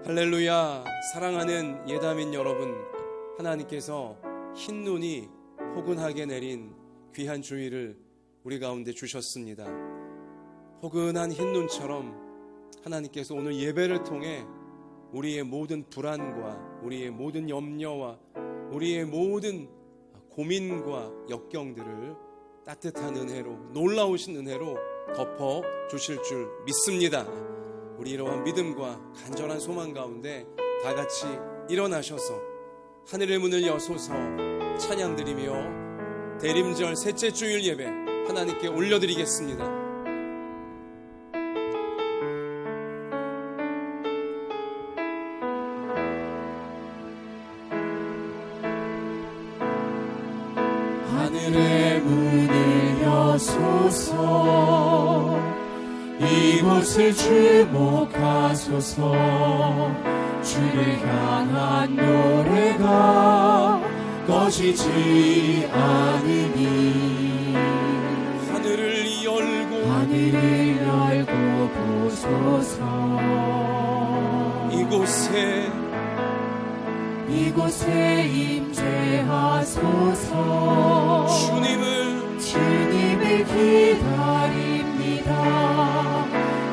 할렐루야. 사랑하는 예담인 여러분, 하나님께서 흰 눈이 포근하게 내린 귀한 주일을 우리 가운데 주셨습니다. 포근한 흰 눈처럼 하나님께서 오늘 예배를 통해 우리의 모든 불안과 우리의 모든 염려와 우리의 모든 고민과 역경들을 따뜻한 은혜로, 놀라우신 은혜로 덮어 주실 줄 믿습니다. 우리 이러한 믿음과 간절한 소망 가운데 다 같이 일어나셔서 하늘의 문을 여소서 찬양드리며 대림절 셋째 주일 예배 하나님께 올려드리겠습니다. 하늘의 문을 여소서 이곳을 주목하소서 주를 향한 노래가 꺼지지 않으니 하늘을 열고 보소서 이곳에 임재하소서 주님을 기다립니다.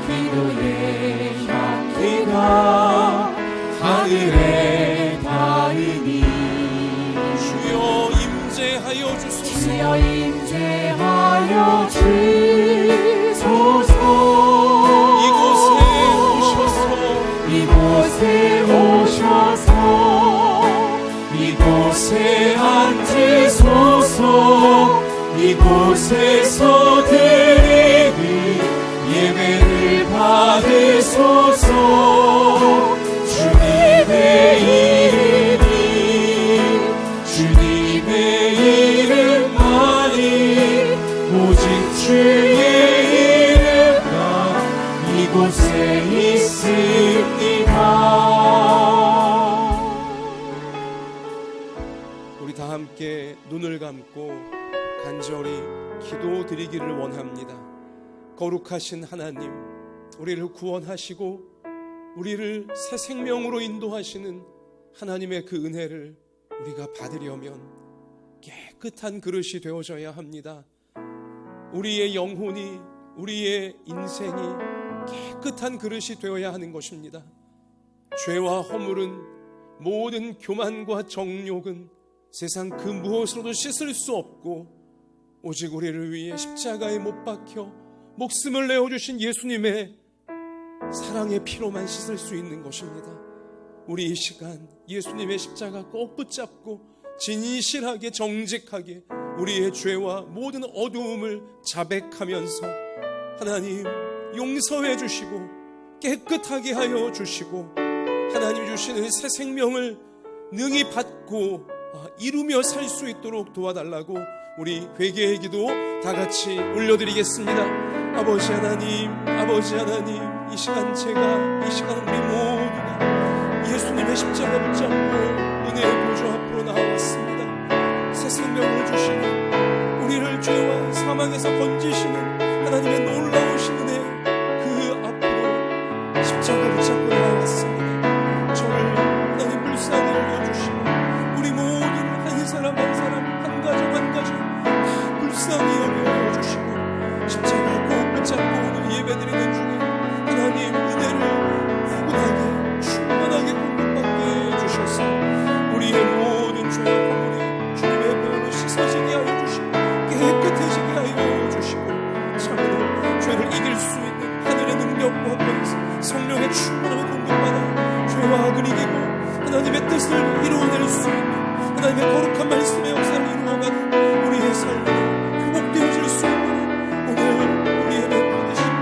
기도의 향기가 하늘에 닿으니 주여 임재하여 주소서. 이곳에 오셔서 이곳에 앉으소서 이곳에서 드리는 예배를 받으소서 주님의 이름만이 오직 주의 이름만 이곳에 있습니다. 우리 다 함께 눈을 감고 간절히 기도드리기를 원합니다. 거룩하신 하나님, 우리를 구원하시고 우리를 새 생명으로 인도하시는 하나님의 그 은혜를 우리가 받으려면 깨끗한 그릇이 되어져야 합니다. 우리의 영혼이, 우리의 인생이 깨끗한 그릇이 되어야 하는 것입니다. 죄와 허물은, 모든 교만과 정욕은 세상 그 무엇으로도 씻을 수 없고 오직 우리를 위해 십자가에 못 박혀 목숨을 내어주신 예수님의 사랑의 피로만 씻을 수 있는 것입니다. 우리 이 시간 예수님의 십자가 꼭 붙잡고 진실하게 정직하게 우리의 죄와 모든 어두움을 자백하면서 하나님 용서해 주시고 깨끗하게 하여 주시고 하나님 주시는 새 생명을 능히 받고 이루며 살 수 있도록 도와달라고 우리 회개의 기도 다 같이 올려드리겠습니다. 아버지 하나님, 이 시간 제가, 이 시간 우리 모두가 예수님의 십자가 붙잡고 은혜의 보좌 앞으로 나왔습니다. 새 생명을 주시는, 우리를 죄와 사망에서 건지시는 하나님의 놀라우신 은혜 그 앞으로 십자가 붙잡고 나왔습니다. 저를 하나님 불쌍히 여겨주시고 우리 모든 한 사람 한 사람, 한 가정 한 가정 다 불쌍히 여겨주시고 십자가 꼭 붙잡고 오늘 예배드리는 중에 하나님 은혜를 포근하게 충만하게 공급받게 해주셔서 우리의 모든 죄와 허물이 주님의 보혈로 씻어지게 하여 주시고 깨끗해지게 하여 주시고 참으로 죄를 이길 수 있는 하늘의 능력과 권세 성령의 충만함을 공급받아 죄와 악을 이기고 하나님의 뜻을 이루어낼 수 있는 하나님의 거룩한 말씀의 역사를 이루어가는 우리의 삶이 회복되어질 수 있는 오늘 우리 예배 받으시고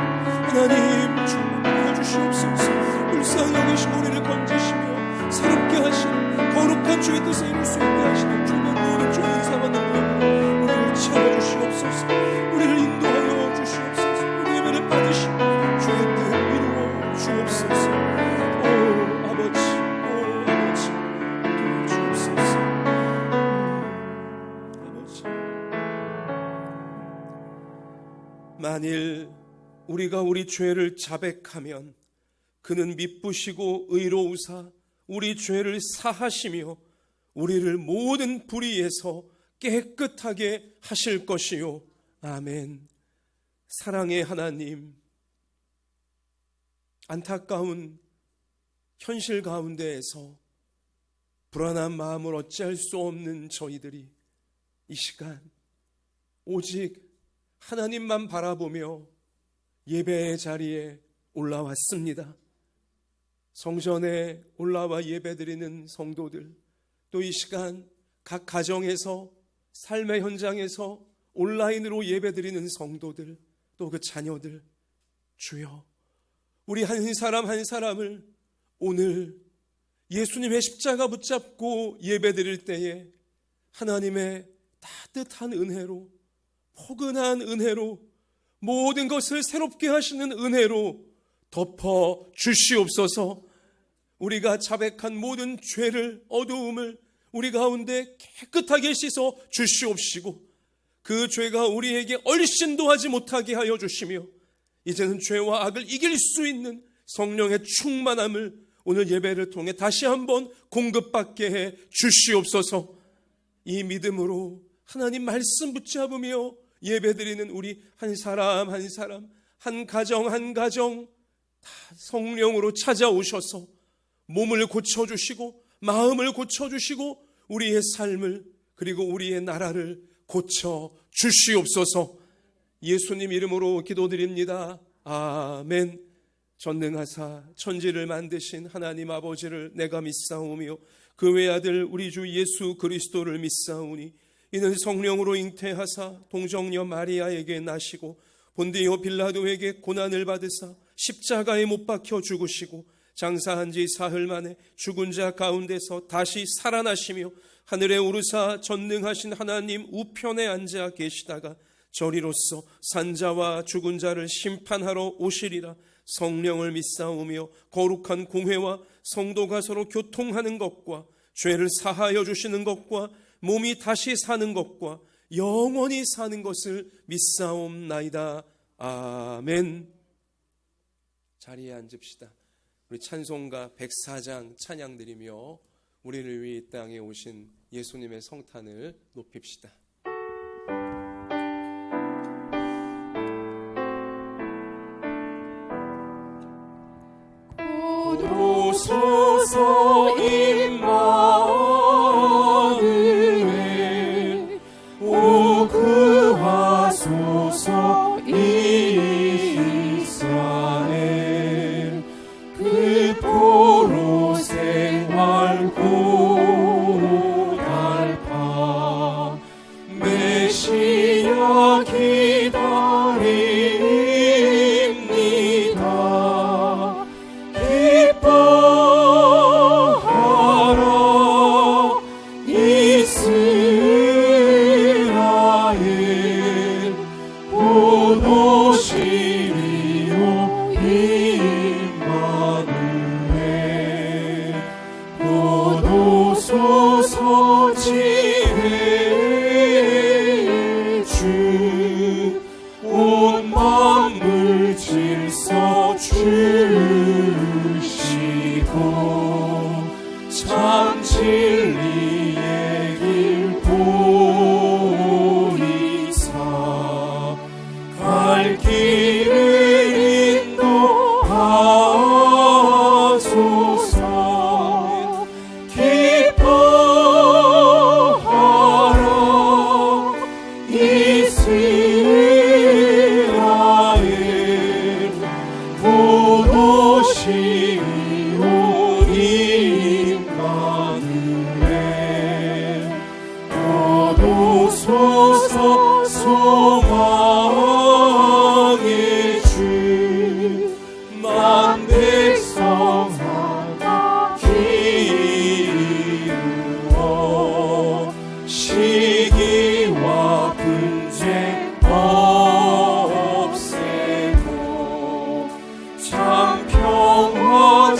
하나님 충만하여 주시옵소서. 불쌍히 여기시고 우리를 건지시며 새롭게 하시는 거룩한 주의 뜻을 이룰 수 있게 하시는 주의 모든 좋은 은사와 능력으로 우리를 채워주시옵소서. 우리를 인도하여 주시옵소서. 우리 예배를 받으시고 주의 뜻 이루어 주옵소서. 오 아버지 도와주옵소서. 아버지, 만일 우리가 우리 죄를 자백하면 그는 미쁘시고 의로우사 우리 죄를 사하시며 우리를 모든 불의에서 깨끗하게 하실 것이요. 아멘. 사랑의 하나님, 안타까운 현실 가운데에서 불안한 마음을 어찌할 수 없는 저희들이 이 시간 오직 하나님만 바라보며 예배의 자리에 올라왔습니다. 성전에 올라와 예배드리는 성도들, 또 이 시간 각 가정에서 삶의 현장에서 온라인으로 예배드리는 성도들, 또 그 자녀들, 주여 우리 한 사람 한 사람을 오늘 예수님의 십자가 붙잡고 예배드릴 때에 하나님의 따뜻한 은혜로, 포근한 은혜로, 모든 것을 새롭게 하시는 은혜로 덮어 주시옵소서. 우리가 자백한 모든 죄를, 어두움을 우리 가운데 깨끗하게 씻어 주시옵시고 그 죄가 우리에게 얼씬도 하지 못하게 하여 주시며 이제는 죄와 악을 이길 수 있는 성령의 충만함을 오늘 예배를 통해 다시 한번 공급받게 해 주시옵소서. 이 믿음으로 하나님 말씀 붙잡으며 예배드리는 우리 한 사람 한 사람, 한 가정 한 가정 다 성령으로 찾아오셔서 몸을 고쳐주시고 마음을 고쳐주시고 우리의 삶을 그리고 우리의 나라를 고쳐 주시옵소서. 예수님 이름으로 기도드립니다. 아멘. 전능하사 천지를 만드신 하나님 아버지를 내가 믿사오며 그 외아들 우리 주 예수 그리스도를 믿사오니 이는 성령으로 잉태하사 동정녀 마리아에게 나시고 본디오 빌라도에게 고난을 받으사 십자가에 못 박혀 죽으시고 장사한 지 사흘 만에 죽은 자 가운데서 다시 살아나시며 하늘에 오르사 전능하신 하나님 우편에 앉아 계시다가 저리로서 산자와 죽은 자를 심판하러 오시리라. 성령을 믿사오며 거룩한 공회와 성도가 서로 교통하는 것과 죄를 사하여 주시는 것과 몸이 다시 사는 것과 영원히 사는 것을 믿사옵나이다. 아멘. 자리에 앉읍시다. 우리 찬송가 104장 찬양드리며 우리를 위해 이 땅에 오신 예수님의 성탄을 높입시다. 오소서 임마누엘 오 구하소서 이스라엘 그 포로 생활 고달파 메시아 기다립니다. 기뻐하라 이스라엘 곧 오시리요 임마누엘 곧 오소서 지혜의 주 온 만물 질서 주시고 참 진리의 길 보이사 갈 길을 인도하소서. 기뻐하라 이스라엘 곧 오시리요 임마누엘 곧 오소서. 소망의 주 만 백성 하나 기르어 시기와 분쟁 없애고 참 평화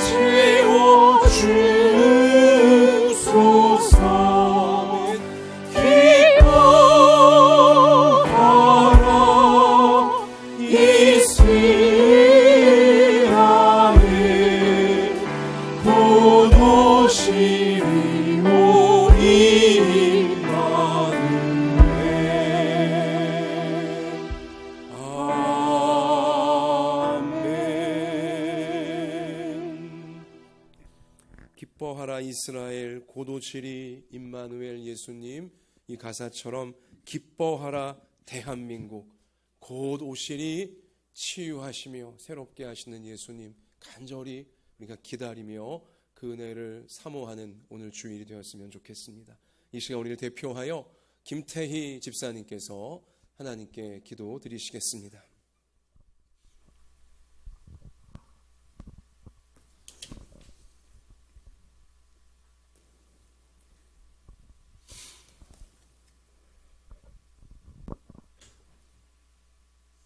기뻐하라 이스라엘 곧 오시리 임마누엘 예수님, 이 가사처럼 기뻐하라 대한민국 곧 오시리 치유하시며 새롭게 하시는 예수님 간절히 우리가 기다리며 그 은혜를 사모하는 오늘 주일이 되었으면 좋겠습니다. 이 시간 우리를 대표하여 김태희 집사님께서 하나님께 기도 드리시겠습니다.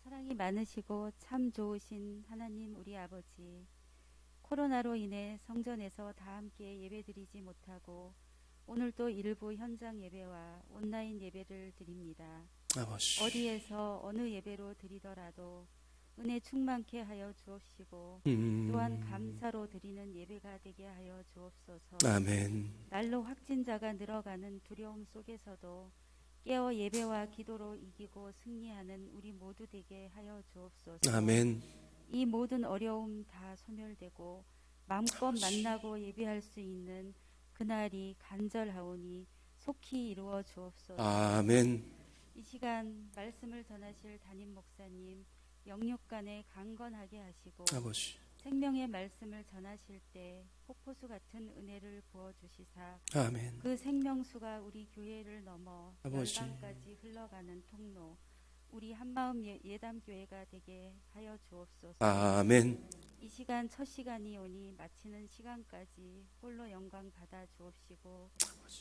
사랑이 많으시고 참 좋으신 하나님 우리 아버지, 코로나로 인해 성전에서 다 함께 예배드리지 못하고 오늘도 일부 현장 예배와 온라인 예배를 드립니다. 아버지, 어디에서 어느 예배로 드리더라도 은혜 충만케 하여 주옵시고 또한 감사로 드리는 예배가 되게 하여 주옵소서. 아멘. 날로 확진자가 늘어가는 두려움 속에서도 깨어 예배와 기도로 이기고 승리하는 우리 모두 되게 하여 주옵소서. 아멘. 이 모든 어려움 다 소멸되고 마음껏 만나고 예배할 수 있는 그날이 간절하오니 속히 이루어 주옵소서. 아멘. 이 시간 말씀을 전하실 담임 목사님 영육간에 강건하게 하시고 아버지, 생명의 말씀을 전하실 때 폭포수 같은 은혜를 부어주시사 아멘. 그 생명수가 우리 교회를 넘어 아버지. 열방까지 흘러가는 통로, 우리 한마음 예담교회가 되게 하여 주옵소서. 아멘. 이 시간 첫 시간이 오니 마치는 시간까지 홀로 영광 받아 주옵시고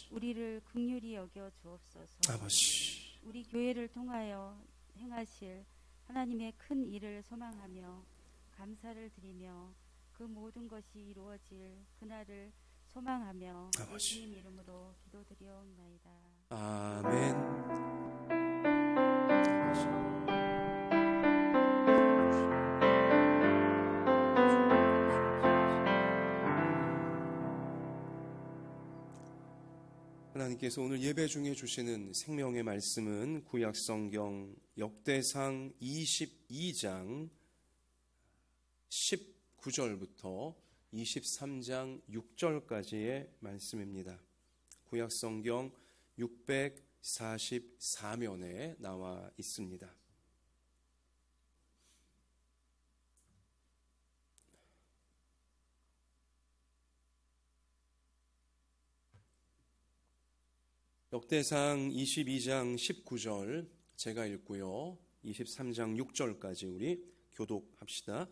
우리를 긍휼히 여겨 주옵소서. 아버지, 우리 교회를 통하여 행하실 하나님의 큰 일을 소망하며 감사를 드리며 그 모든 것이 이루어질 그날을 소망하며 아버지. 예수님 이름으로 기도드리옵나이다. 아멘. 하나님께서 오늘 예배 중에 주시는 생명의 말씀은 구약성경 역대상 22장 19절부터 23장 6절까지의 말씀입니다. 구약성경 644면에 나와 있습니다. 역대상 22장 19절 제가 읽고요. 23장 6절까지 우리 교독합시다.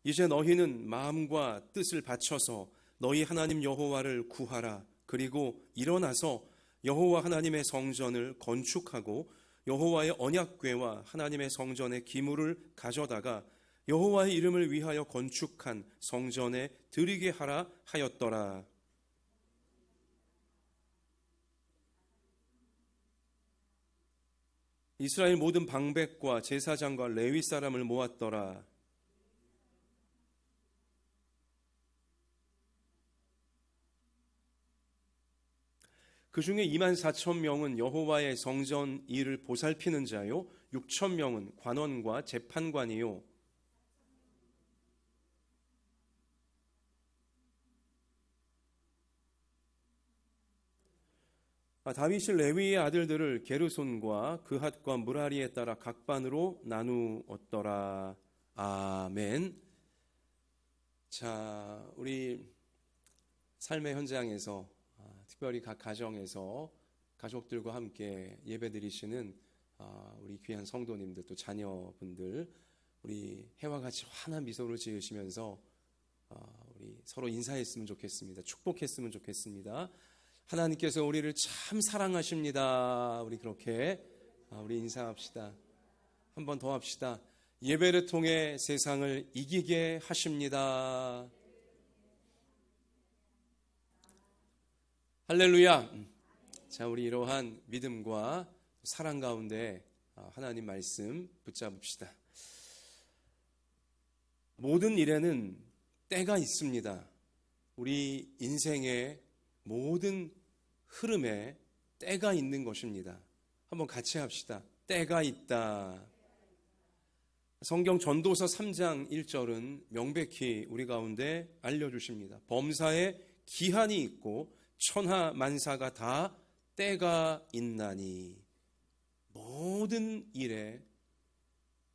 이제 너희는 마음과 뜻을 바쳐서 너희 하나님 여호와를 구하라. 그리고 일어나서 여호와 하나님의 성전을 건축하고 여호와의 언약궤와 하나님의 성전의 기물을 가져다가 여호와의 이름을 위하여 건축한 성전에 드리게 하라 하였더라. 이스라엘 모든 방백과 제사장과 레위 사람을 모았더라. 그 중에 24,000명은 여호와의 성전 일을 보살피는 자요 6,000명은 관원과 재판관이요 다윗이 레위의 아들들을 게르손과 그핫과 무라리에 따라 각 반으로 나누었더라. 아멘. 자, 우리 삶의 현장에서 특별히 각 가정에서 가족들과 함께 예배드리시는 우리 귀한 성도님들 또 자녀분들 우리 해와 같이 환한 미소를 지으시면서 우리 서로 인사했으면 좋겠습니다. 축복했으면 좋겠습니다. 하나님께서 우리를 참 사랑하십니다. 우리 그렇게 우리 인사합시다. 한 번 더 합시다. 예배를 통해 세상을 이기게 하십니다. 할렐루야. 자, 우리 이러한 믿음과 사랑 가운데 하나님 말씀 붙잡읍시다. 모든 일에는 때가 있습니다. 우리 인생의 모든 흐름에 때가 있는 것입니다. 한번 같이 합시다. 때가 있다. 성경 전도서 3장 1절은 명백히 우리 가운데 알려주십니다. 범사에 기한이 있고 천하 만사가 다 때가 있나니 모든 일에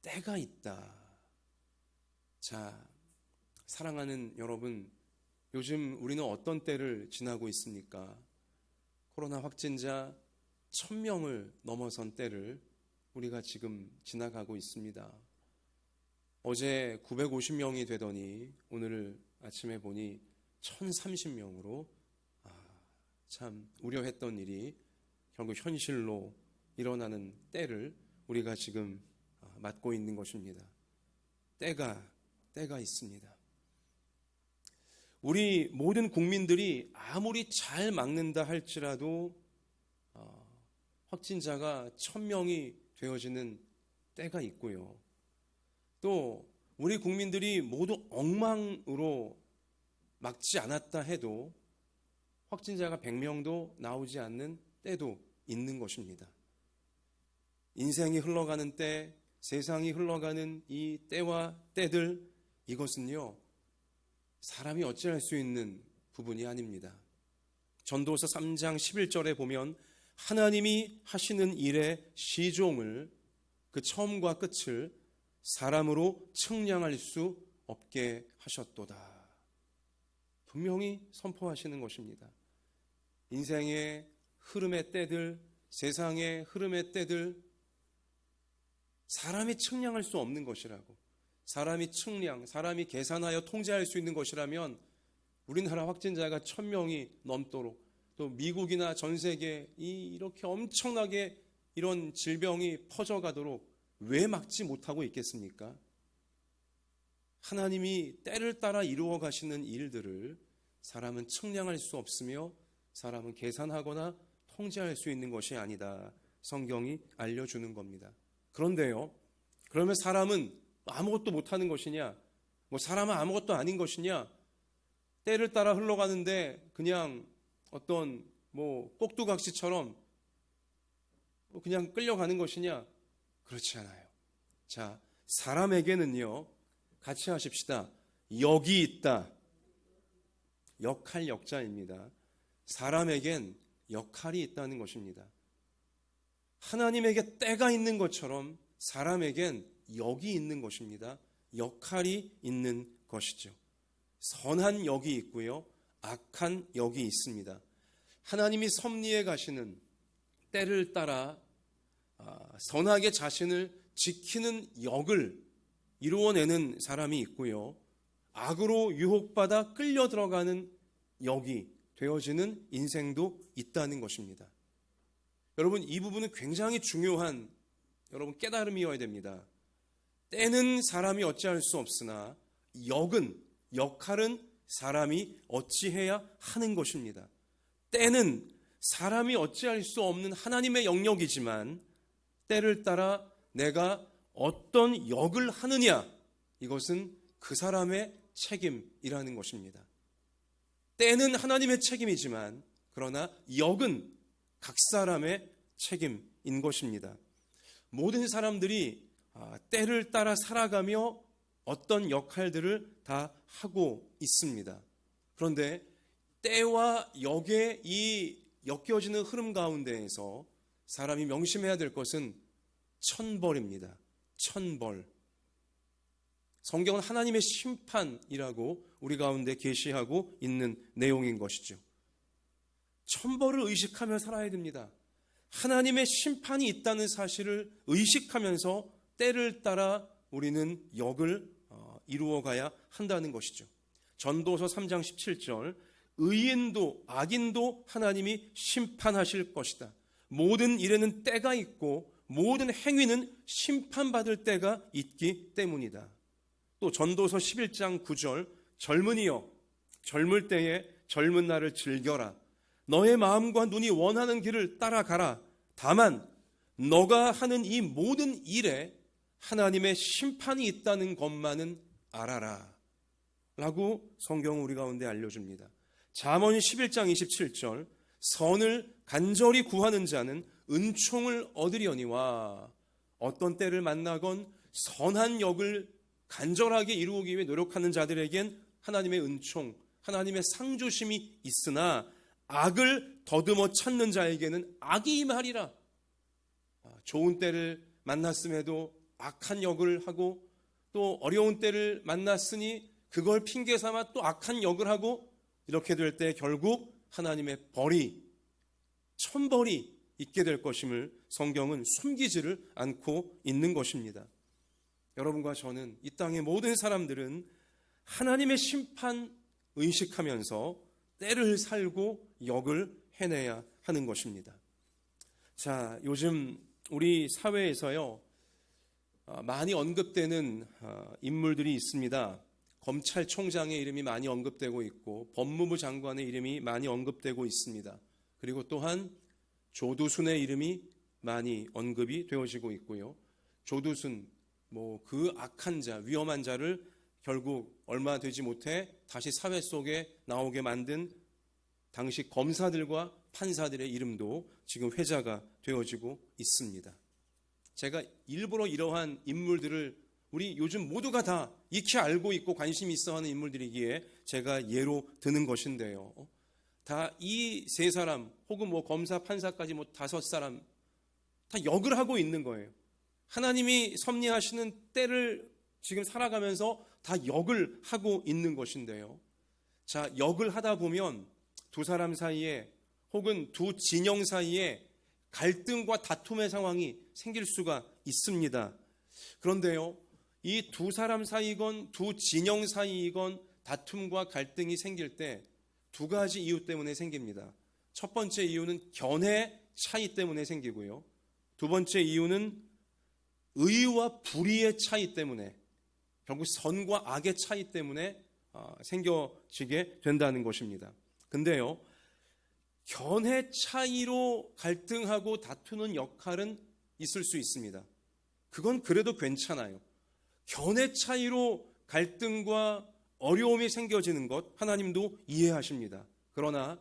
때가 있다. 자, 사랑하는 여러분, 요즘 우리는 어떤 때를 지나고 있습니까? 코로나 확진자 1000명을 넘어선 때를 우리가 지금 지나가고 있습니다. 어제 950명이 되더니 오늘 아침에 보니 1030명으로 참 우려했던 일이 결국 현실로 일어나는 때를 우리가 지금 맞고 있는 것입니다. 때가 있습니다. 우리 모든 국민들이 아무리 잘 막는다 할지라도 확진자가 1000명이 되어지는 때가 있고요. 또 우리 국민들이 모두 엉망으로 막지 않았다 해도 확진자가 100명도 나오지 않는 때도 있는 것입니다. 인생이 흘러가는 때, 세상이 흘러가는 이 때와 때들, 이것은요, 사람이 어찌할 수 있는 부분이 아닙니다. 전도서 3장 11절에 보면 하나님이 하시는 일의 시종을, 그 처음과 끝을 사람으로 측량할 수 없게 하셨도다. 분명히 선포하시는 것입니다. 인생의 흐름의 때들, 세상의 흐름의 때들, 사람이 측량할 수 없는 것이라고. 사람이 측량, 사람이 계산하여 통제할 수 있는 것이라면 우리나라 확진자가 1000명이 넘도록, 또 미국이나 전 세계에 이렇게 엄청나게 이런 질병이 퍼져가도록 왜 막지 못하고 있겠습니까? 하나님이 때를 따라 이루어 가시는 일들을 사람은 측량할 수 없으며 사람은 계산하거나 통제할 수 있는 것이 아니다. 성경이 알려주는 겁니다. 그런데요, 그러면 사람은 아무것도 못하는 것이냐? 사람은 아무것도 아닌 것이냐? 때를 따라 흘러가는데 그냥 어떤 꼭두각시처럼 그냥 끌려가는 것이냐? 그렇지 않아요. 자, 사람에게는요, 같이 하십시다. 역이 있다. 역할 역자입니다. 사람에겐 역할이 있다는 것입니다. 하나님에게 때가 있는 것처럼 사람에겐 역이 있는 것입니다. 역할이 있는 것이죠. 선한 역이 있고요, 악한 역이 있습니다. 하나님이 섭리해 가시는 때를 따라 선하게 자신을 지키는 역을 이루어내는 사람이 있고요, 악으로 유혹받아 끌려 들어가는 역이 되어지는 인생도 있다는 것입니다. 여러분, 이 부분은 굉장히 중요한 여러분 깨달음이어야 됩니다. 때는 사람이 어찌할 수 없으나 역할은 사람이 어찌해야 하는 것입니다. 때는 사람이 어찌할 수 없는 하나님의 영역이지만 때를 따라 내가 어떤 역을 하느냐, 이것은 그 사람의 책임이라는 것입니다. 때는 하나님의 책임이지만 그러나 역은 각 사람의 책임인 것입니다. 모든 사람들이 때를 따라 살아가며 어떤 역할들을 다 하고 있습니다. 그런데 때와 역의 이 엮여지는 흐름 가운데에서 사람이 명심해야 될 것은 천벌입니다. 천벌. 성경은 하나님의 심판이라고 우리 가운데 계시하고 있는 내용인 것이죠. 천벌을 의식하며 살아야 됩니다. 하나님의 심판이 있다는 사실을 의식하면서 때를 따라 우리는 역을 이루어가야 한다는 것이죠. 전도서 3장 17절, 의인도 악인도 하나님이 심판하실 것이다. 모든 일에는 때가 있고 모든 행위는 심판받을 때가 있기 때문이다. 또 전도서 11장 9절, 젊은이여 젊을 때에 젊은 날을 즐겨라. 너의 마음과 눈이 원하는 길을 따라가라. 다만 너가 하는 이 모든 일에 하나님의 심판이 있다는 것만은 알아라 라고 성경은 우리 가운데 알려줍니다. 잠언 11장 27절, 선을 간절히 구하는 자는 은총을 얻으려니와, 어떤 때를 만나건 선한 역을 간절하게 이루기 위해 노력하는 자들에겐 하나님의 은총, 하나님의 상조심이 있으나 악을 더듬어 찾는 자에게는 악이 임하리라. 좋은 때를 만났음에도 악한 역을 하고, 또 어려운 때를 만났으니 그걸 핑계 삼아 또 악한 역을 하고, 이렇게 될 때 결국 하나님의 벌이, 천벌이 있게 될 것임을 성경은 숨기지를 않고 있는 것입니다. 여러분과 저는, 이 땅의 모든 사람들은 하나님의 심판 의식하면서 때를 살고 역을 해내야 하는 것입니다. 자, 요즘 우리 사회에서요, 많이 언급되는 인물들이 있습니다. 검찰총장의 이름이 많이 언급되고 있고, 법무부 장관의 이름이 많이 언급되고 있습니다. 그리고 또한 조두순의 이름이 많이 언급이 되어지고 있고요. 조두순, 그 악한 자, 위험한 자를 결국 얼마 되지 못해 다시 사회 속에 나오게 만든 당시 검사들과 판사들의 이름도 지금 회자가 되어지고 있습니다. 제가 일부러 이러한 인물들을 우리 요즘 모두가 다 익히 알고 있고 관심이 있어하는 인물들이기에 제가 예로 드는 것인데요. 다 이 세 사람 혹은 검사, 판사까지 5사람 다 역을 하고 있는 거예요. 하나님이 섭리하시는 때를 지금 살아가면서 다 역을 하고 있는 것인데요. 자, 역을 하다 보면 두 사람 사이에 혹은 두 진영 사이에 갈등과 다툼의 상황이 생길 수가 있습니다. 그런데요, 이 두 사람 사이건 두 진영 사이이건 다툼과 갈등이 생길 때 두 가지 이유 때문에 생깁니다. 첫 번째 이유는 견해 차이 때문에 생기고요. 두 번째 이유는 의와 불의의 차이 때문에, 결국 선과 악의 차이 때문에 생겨지게 된다는 것입니다. 근데요, 견해 차이로 갈등하고 다투는 역할은 있을 수 있습니다. 그건 그래도 괜찮아요. 견해 차이로 갈등과 어려움이 생겨지는 것 하나님도 이해하십니다. 그러나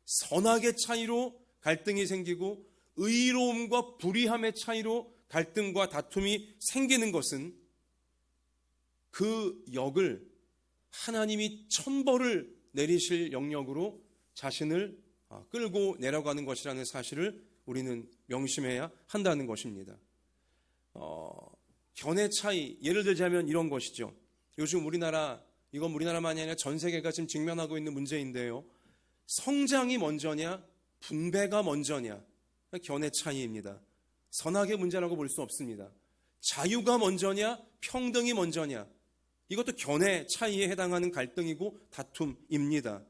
선악의 차이로 갈등이 생기고 의로움과 불의함의 차이로 갈등과 다툼이 생기는 것은 그 역을 하나님이 천벌을 내리실 영역으로 자신을 끌고 내려가는 것이라는 사실을 우리는 명심해야 한다는 것입니다. 견해 차이, 예를 들자면 이런 것이죠. 요즘 이건 우리나라만이 아니라 전 세계가 지금 직면하고 있는 문제인데요. 성장이 먼저냐, 분배가 먼저냐, 견해 차이입니다. 선악의 문제라고 볼 수 없습니다. 자유가 먼저냐, 평등이 먼저냐, 이것도 견해 차이에 해당하는 갈등이고 다툼입니다.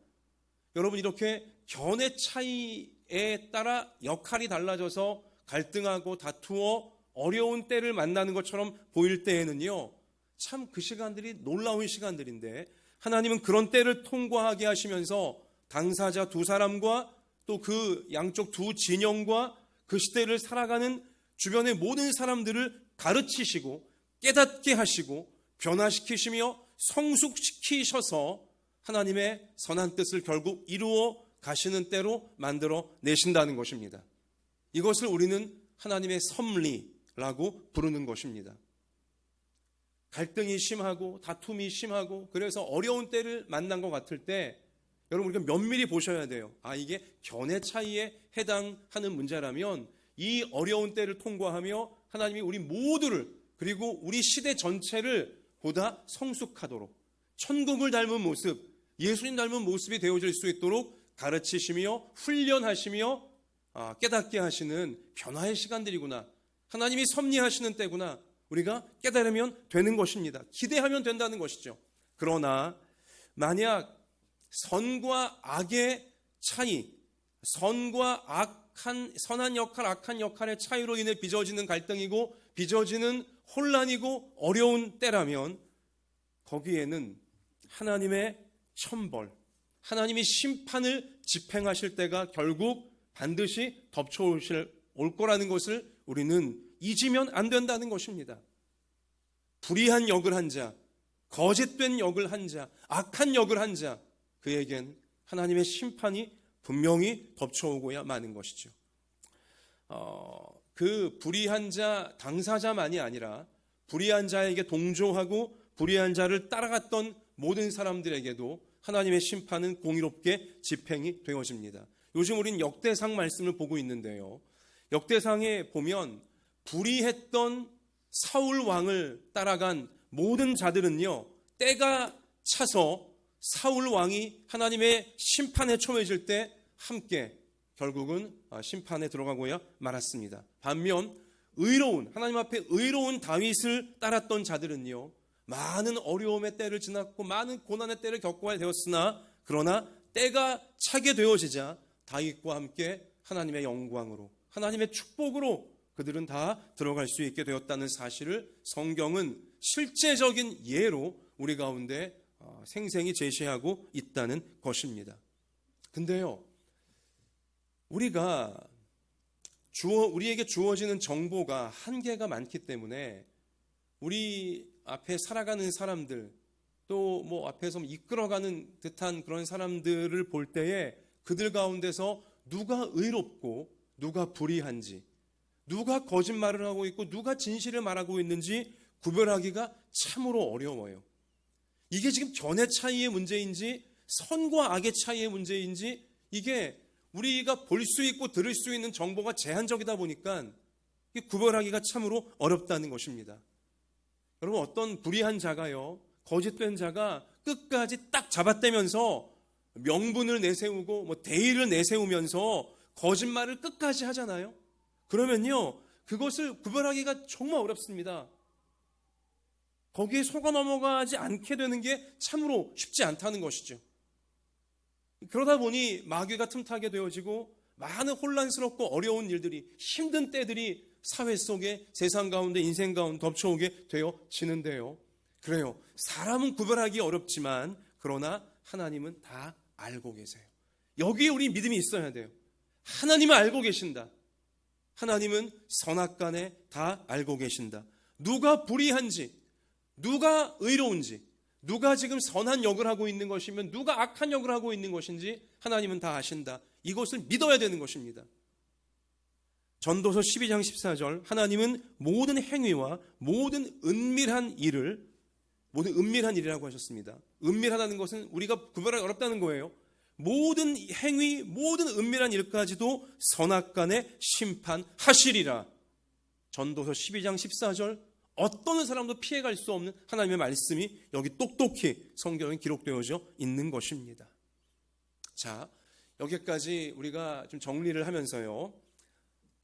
여러분, 이렇게 견해 차이에 따라 역할이 달라져서 갈등하고 다투어 어려운 때를 만나는 것처럼 보일 때에는요, 참 그 시간들이 놀라운 시간들인데, 하나님은 그런 때를 통과하게 하시면서 당사자 두 사람과 또 그 양쪽 두 진영과 그 시대를 살아가는 주변의 모든 사람들을 가르치시고 깨닫게 하시고 변화시키시며 성숙시키셔서 하나님의 선한 뜻을 결국 이루어 가시는 때로 만들어 내신다는 것입니다. 이것을 우리는 하나님의 섭리라고 부르는 것입니다. 갈등이 심하고 다툼이 심하고 그래서 어려운 때를 만난 것 같을 때 여러분, 우리가 면밀히 보셔야 돼요. 이게 견해 차이에 해당하는 문제라면 이 어려운 때를 통과하며 하나님이 우리 모두를, 그리고 우리 시대 전체를 보다 성숙하도록, 천국을 닮은 모습, 예수님 닮은 모습이 되어질 수 있도록 가르치시며 훈련하시며 깨닫게 하시는 변화의 시간들이구나, 하나님이 섭리하시는 때구나, 우리가 깨달으면 되는 것입니다. 기대하면 된다는 것이죠. 그러나 만약 선과 악의 차이, 선과 선한 역할, 악한 역할의 차이로 인해 빚어지는 갈등이고 빚어지는 혼란이고 어려운 때라면 거기에는 하나님의 천벌, 하나님이 심판을 집행하실 때가 결국 반드시 올 거라는 것을 우리는 잊으면 안 된다는 것입니다. 불의한 역을 한 자, 거짓된 역을 한 자, 악한 역을 한 자, 그에겐 하나님의 심판이 분명히 덮쳐오고야 마는 것이죠. 그 불의한 자, 당사자만이 아니라 불의한 자에게 동조하고 불의한 자를 따라갔던 모든 사람들에게도 하나님의 심판은 공의롭게 집행이 되어집니다. 요즘 우린 역대상 말씀을 보고 있는데요. 역대상에 보면 불의했던 사울 왕을 따라간 모든 자들은요, 때가 차서 사울 왕이 하나님의 심판에 처해질 때 함께 결국은 심판에 들어가고야 말았습니다. 반면 의로운, 하나님 앞에 의로운 다윗을 따랐던 자들은요, 많은 어려움의 때를 지났고 많은 고난의 때를 겪어야 되었으나, 그러나 때가 차게 되어지자 다윗과 함께 하나님의 영광으로, 하나님의 축복으로 그들은 다 들어갈 수 있게 되었다는 사실을 성경은 실제적인 예로 우리 가운데 생생히 제시하고 있다는 것입니다. 근데요, 우리에게 주어지는 정보가 한계가 많기 때문에 우리 앞에 살아가는 사람들, 또 뭐 앞에서 이끌어가는 듯한 그런 사람들을 볼 때에 그들 가운데서 누가 의롭고 누가 불의한지, 누가 거짓말을 하고 있고 누가 진실을 말하고 있는지 구별하기가 참으로 어려워요. 이게 지금 견해 차이의 문제인지 선과 악의 차이의 문제인지, 이게 우리가 볼 수 있고 들을 수 있는 정보가 제한적이다 보니까 구별하기가 참으로 어렵다는 것입니다. 여러분, 어떤 불의한 자가요, 거짓된 자가 끝까지 딱 잡아떼면서 명분을 내세우고 뭐 대의를 내세우면서 거짓말을 끝까지 하잖아요. 그러면요, 그것을 구별하기가 정말 어렵습니다. 거기에 속아 넘어가지 않게 되는 게 참으로 쉽지 않다는 것이죠. 그러다 보니 마귀가 틈타게 되어지고 많은 혼란스럽고 어려운 일들이, 힘든 때들이 사회 속에, 세상 가운데, 인생 가운데 덮쳐오게 되어지는데요. 그래요, 사람은 구별하기 어렵지만 그러나 하나님은 다 알고 계세요. 여기에 우리 믿음이 있어야 돼요. 하나님은 알고 계신다. 하나님은 선악간에 다 알고 계신다. 누가 불의한지, 누가 의로운지, 누가 지금 선한 역을 하고 있는 것이면 누가 악한 역을 하고 있는 것인지 하나님은 다 아신다. 이것을 믿어야 되는 것입니다. 전도서 12장 14절, 하나님은 모든 행위와 모든 은밀한 일이라고 하셨습니다. 은밀하다는 것은 우리가 구별하기 어렵다는 거예요. 모든 행위, 모든 은밀한 일까지도 선악간에 심판하시리라. 전도서 12장 14절, 어떤 사람도 피해갈 수 없는 하나님의 말씀이 여기 똑똑히 성경에 기록되어져 있는 것입니다. 자, 여기까지 우리가 좀 정리를 하면서요,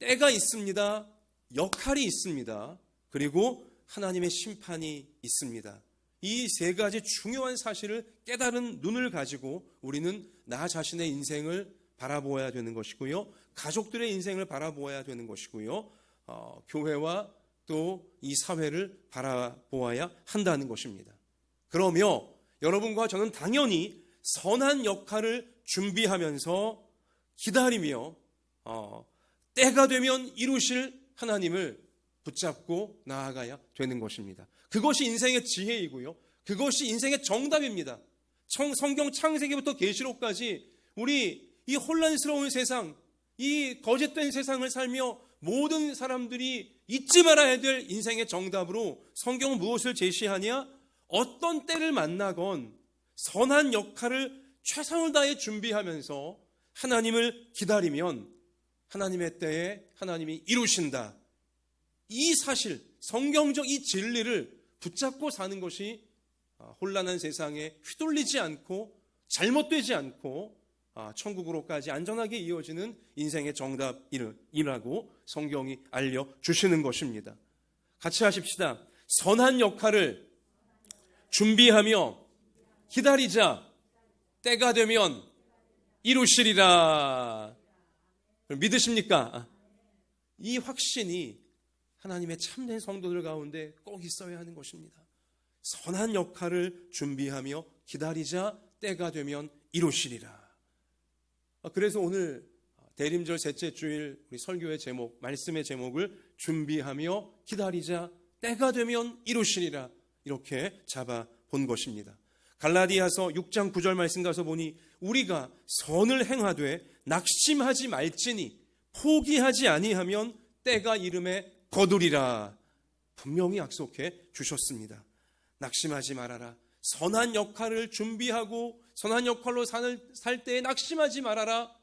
때가 있습니다, 역할이 있습니다, 그리고 하나님의 심판이 있습니다. 이 세 가지 중요한 사실을 깨달은 눈을 가지고 우리는 나 자신의 인생을 바라보아야 되는 것이고요, 가족들의 인생을 바라보아야 되는 것이고요, 교회와 또 이 사회를 바라보아야 한다는 것입니다. 그러며 여러분과 저는 당연히 선한 역할을 준비하면서 기다리며 때가 되면 이루실 하나님을 붙잡고 나아가야 되는 것입니다. 그것이 인생의 지혜이고요, 그것이 인생의 정답입니다. 성경 창세기부터 계시록까지 우리 이 혼란스러운 세상, 이 거짓된 세상을 살며 모든 사람들이 잊지 말아야 될 인생의 정답으로 성경은 무엇을 제시하냐? 어떤 때를 만나건 선한 역할을 최선을 다해 준비하면서 하나님을 기다리면 하나님의 때에 하나님이 이루신다. 이 사실, 성경적 이 진리를 붙잡고 사는 것이 혼란한 세상에 휘둘리지 않고 잘못되지 않고 천국으로까지 안전하게 이어지는 인생의 정답이라고 성경이 알려주시는 것입니다. 같이 하십시다. 선한 역할을 준비하며 기다리자. 때가 되면 이루시리라. 믿으십니까? 이 확신이 하나님의 참된 성도들 가운데 꼭 있어야 하는 것입니다. 선한 역할을 준비하며 기다리자. 때가 되면 이루시리라. 그래서 오늘 대림절 셋째 주일 우리 설교의 제목, 말씀의 제목을 준비하며 기다리자. 때가 되면 이루시리라. 이렇게 잡아본 것입니다. 갈라디아서 6장 9절 말씀 가서 보니 우리가 선을 행하되 낙심하지 말지니 포기하지 아니하면 때가 이름에 거두리라. 분명히 약속해 주셨습니다. 낙심하지 말아라. 선한 역할을 준비하고 선한 역할로 살 때에 낙심하지 말아라.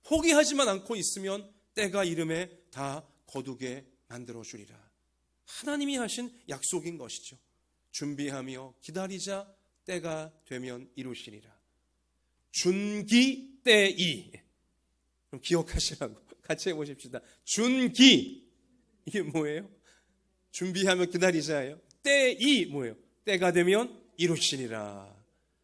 포기하지만 않고 있으면 때가 이름에 다 거두게 만들어 주리라. 하나님이 하신 약속인 것이죠. 준비하며 기다리자. 때가 되면 이루시리라. 준기 때이. 그럼 기억하시라고 같이 해보십시다. 준기, 이게 뭐예요? 준비하며 기다리자예요. 때이 뭐예요? 때가 되면 이루시리라.